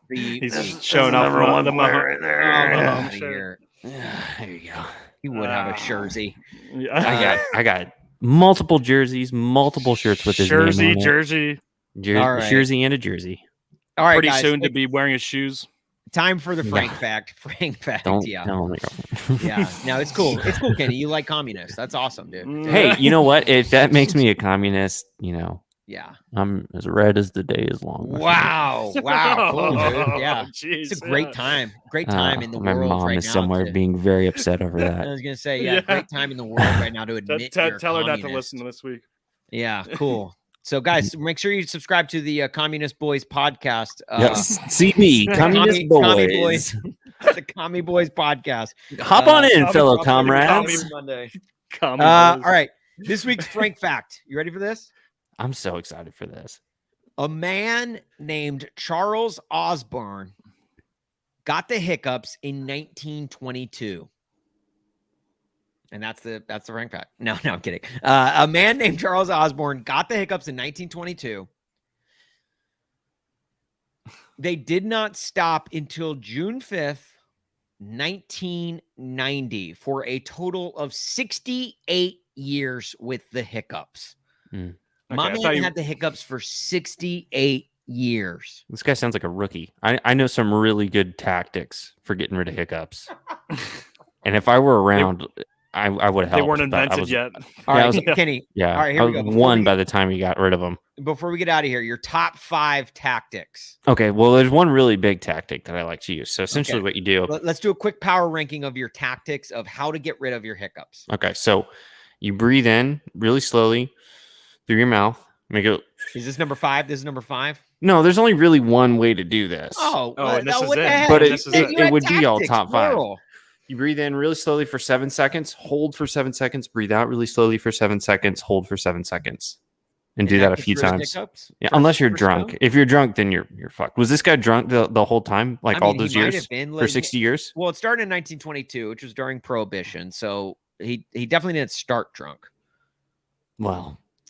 he's showing off one right there. There you go. He would have a jersey. I got multiple jerseys, multiple shirts with his name on it. Jersey, jersey, and a jersey. All right, pretty guys, soon to be wearing his shoes. Time for the Frank fact. Frank fact. Don't yeah. Tell me. Yeah. No, it's cool. It's cool, Kenny. You like communists. That's awesome, dude. Hey, you know what? If that makes me a communist, you know. Yeah. I'm as red as the day is long. Wow. Wow. Cool, dude. Yeah. Geez, it's a great time. Great time in the world right now. My mom is somewhere being very upset over that. I was going to say, great time in the world right now to admit tell her not to listen to this week. Yeah. Cool. So, guys, make sure you subscribe to the Communist Boys podcast. Yes. CB, Communist Boys. The Commie Boys podcast. Hop on in, fellow comrades. All right. This week's Frank fact. You ready for this? I'm so excited for this. A man named Charles Osborne got the hiccups in 1922. And that's the rank fact. No, I'm kidding. A man named Charles Osborne got the hiccups in 1922. They did not stop until June 5th, 1990, for a total of 68 years with the hiccups. My man had the hiccups for 68 years. This guy sounds like a rookie. I know some really good tactics for getting rid of hiccups. And if I were around, I would help. They weren't invented yet. All right, Kenny. Yeah. All right, here we go. By the time you got rid of them. Before we get out of here, your top 5 tactics. Okay. Well, there's one really big tactic that I like to use. So essentially what you do. Let's do a quick power ranking of your tactics of how to get rid of your hiccups. Okay. So you breathe in really slowly through your mouth. Make it. Is this number 5? This is number 5? No, there's only really one way to do this. And this is it. But it would be all top 5. Plural. You breathe in really slowly for 7 seconds, hold for 7 seconds, breathe out really slowly for 7 seconds, hold for 7 seconds. And do that a few times. Yeah, unless you're drunk. If you're drunk, then you're fucked. Was this guy drunk the whole time? All those years? For 60 years? Well, it started in 1922, which was during Prohibition. So he definitely didn't start drunk.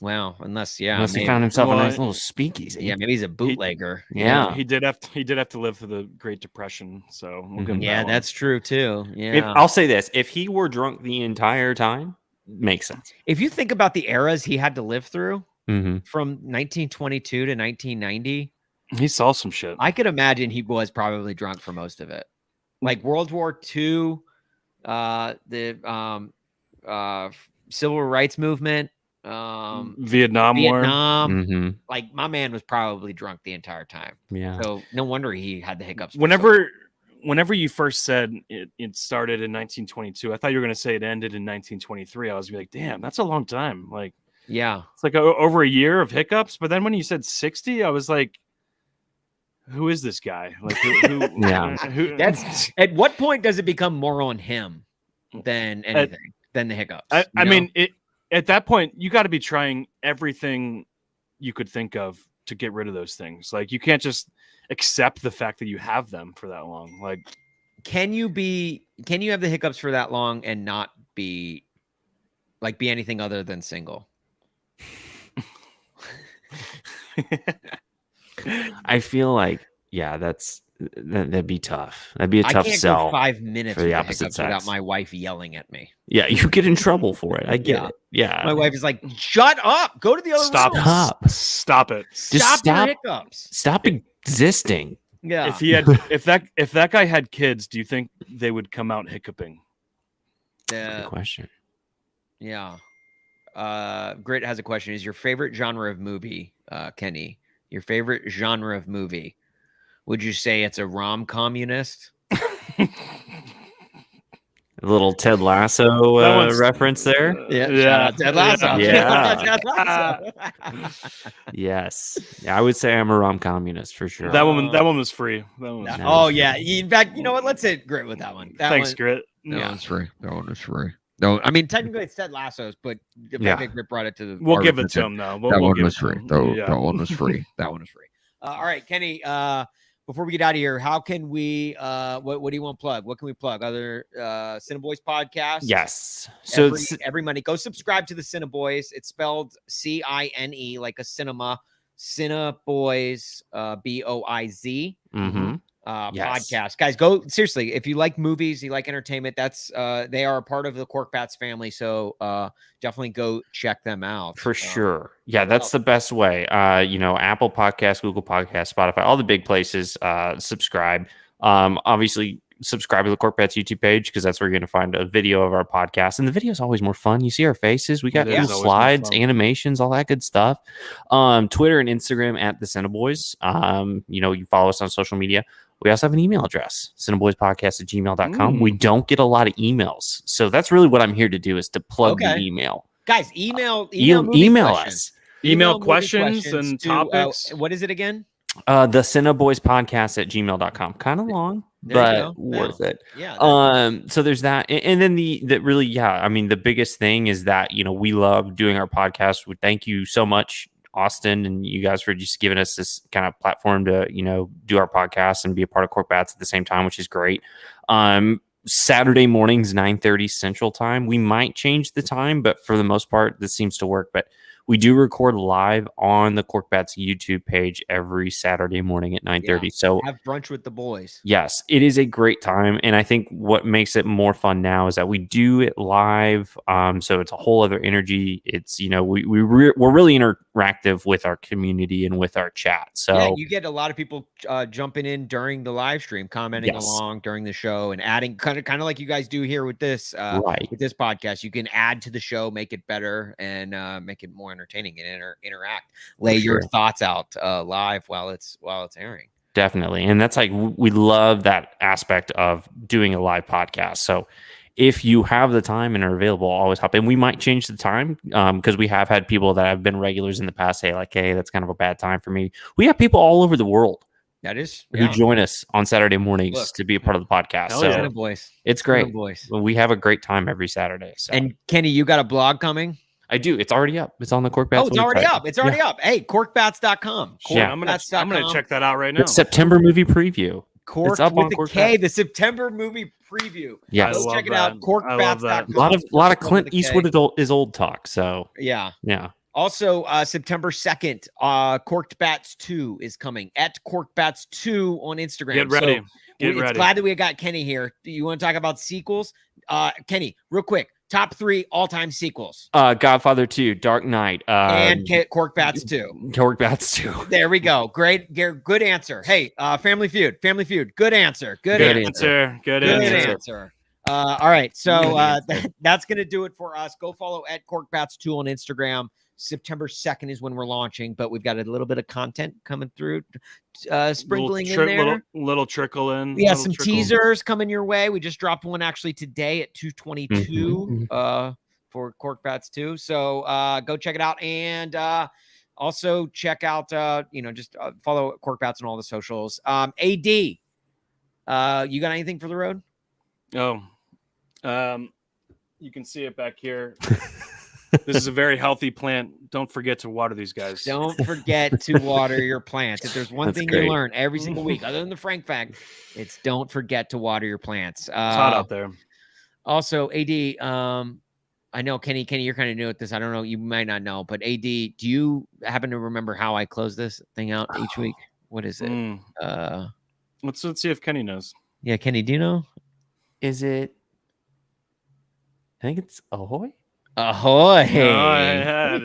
Well, unless he found himself a nice little speakeasy. Yeah, maybe he's a bootlegger. He did have to live through the Great Depression. So we'll give him that that's true too. Yeah, I'll say this: if he were drunk the entire time, makes sense. If you think about the eras he had to live through from 1922 to 1990, he saw some shit. I could imagine he was probably drunk for most of it. Like World War II, the Civil Rights Movement. Vietnam War. Like my man was probably drunk the entire time. Yeah. So no wonder he had the hiccups. Whenever you first said it started in 1922, I thought you were going to say it ended in 1923. I was like, damn, that's a long time. Like, yeah, it's like over a year of hiccups. But then when you said 60, I was like, who is this guy? Like, who that's at what point does it become more on him than anything than the hiccups? I mean, at that point, you got to be trying everything you could think of to get rid of those things. Like, you can't just accept the fact that you have them for that long. Like, can you have the hiccups for that long and not be anything other than single? I feel like, that'd be tough. That'd be a tough sell. Go 5 minutes for the opposite sex without my wife yelling at me. Yeah, you get in trouble for it. I get it. Yeah, my wife is like, "Shut up! Go to the other room. Stop it! Stop your hiccups. Stop existing." Yeah. If that guy had kids, do you think they would come out hiccuping? Good question. Yeah. Grit has a question. Is your favorite genre of movie, Kenny? Your favorite genre of movie? Would you say it's a rom-communist? A little Ted Lasso reference there. Yeah. Ted Lasso. Yeah. Ted Lasso. Yes. Yeah, I would say I'm a rom-communist for sure. That one was free. Oh yeah. In fact, you know what? Let's hit Grit with that one. Thanks, Grit. That one's free. That one is free. No, I mean technically it's Ted Lasso's, but Grit brought it to the. We'll give it to him though. That one was free. That one was free. That one was free. All right, Kenny. Before we get out of here, how can we? What do you want to plug? What can we plug? Other CineBoiz podcast? Yes. So every Monday, go subscribe to the CineBoiz. It's spelled CINE, like a cinema. CineBoiz, BOIZ. Podcast. Guys, go seriously. If you like movies, you like entertainment, that's they are a part of the Korked family. So definitely go check them out. For sure. Yeah, that's the best way. Apple Podcasts, Google Podcasts, Spotify, all the big places, subscribe. Obviously subscribe to the Korked YouTube page because that's where you're going to find a video of our podcast. And the video is always more fun. You see our faces. We got cool slides, animations, all that good stuff. Twitter and Instagram at the CineBoiz. You follow us on social media. We also have an email address, CineBoizPodcast@gmail.com. We don't get a lot of emails. So that's really what I'm here to do is to plug the email. Guys, email us. Email questions and topics. What is it again? The CineBoizPodcast@gmail.com. Kind of long, but worth it. Yeah. So there's that. And then the biggest thing is that, we love doing our podcast. We thank you so much, Austin, and you guys for just giving us this kind of platform to, do our podcast and be a part of Korked Bats at the same time, which is great. Saturday mornings, 9:30 Central Time. We might change the time, but for the most part, this seems to work. But we do record live on the Korked Bats YouTube page every Saturday morning at 9:30. So have brunch with the boys. Yes, it is a great time. And I think what makes it more fun now is that we do it live. So it's a whole other energy. It's, we're really interactive with our community and with our chat. So you get a lot of people jumping in during the live stream, commenting along during the show and adding kind of like you guys do here with this, with this podcast. You can add to the show, make it better, and make it more entertaining and interact. Lay your thoughts out live while it's airing. Definitely. And that's like, we love that aspect of doing a live podcast. So if you have the time and are available, always hop in. We might change the time because we have had people that have been regulars in the past say like, hey, that's kind of a bad time for me. We have people all over the world who join us on Saturday mornings to be a part of the podcast. So CineBoiz. It's great. CineBoiz. We have a great time every Saturday. So. And Kenny, you got a blog coming? I do. It's already up. It's on the Korked Bats. Oh, it's already up. It's already up. Hey, korkedbats.com. I'm gonna check that out right now. It's September movie preview. Korked with the K, the September movie preview. Yes. Go check it out. Korkedbats.com. A lot of Clint Eastwood is old talk. So yeah. Also, September 2nd, Korked Bats 2 is coming at Korked Bats 2 on Instagram. Get ready. Get ready. Glad that we got Kenny here. Do you want to talk about sequels? Kenny, real quick. Top 3 all-time sequels. Godfather 2, Dark Knight, and Korked Bats 2. Korked Bats 2. There we go. Great, good answer. Hey, Family Feud. Good answer. Good answer. All right, so that's gonna do it for us. Go follow at Korked Bats 2 on Instagram. September 2nd is when we're launching, but we've got a little bit of content coming through, sprinkling in there. Little trickle in. Yeah, some teasers coming your way. We just dropped one actually today at 2:22 for Korked Bats 2. So go check it out, and also check out just follow Korked Bats on all the socials. AD, you got anything for the road? Oh, you can see it back here. This is a very healthy plant. Don't forget to water these guys. Don't forget to water your plants. If there's one thing you learn every single week, other than the Frank fact, it's don't forget to water your plants. It's hot out there. Also, AD, I know Kenny, you're kind of new at this. I don't know. You might not know, but AD, do you happen to remember how I close this thing out each week? What is it? Let's see if Kenny knows. Yeah, Kenny, do you know? Is it? I think it's ahoy. Ahoy! No,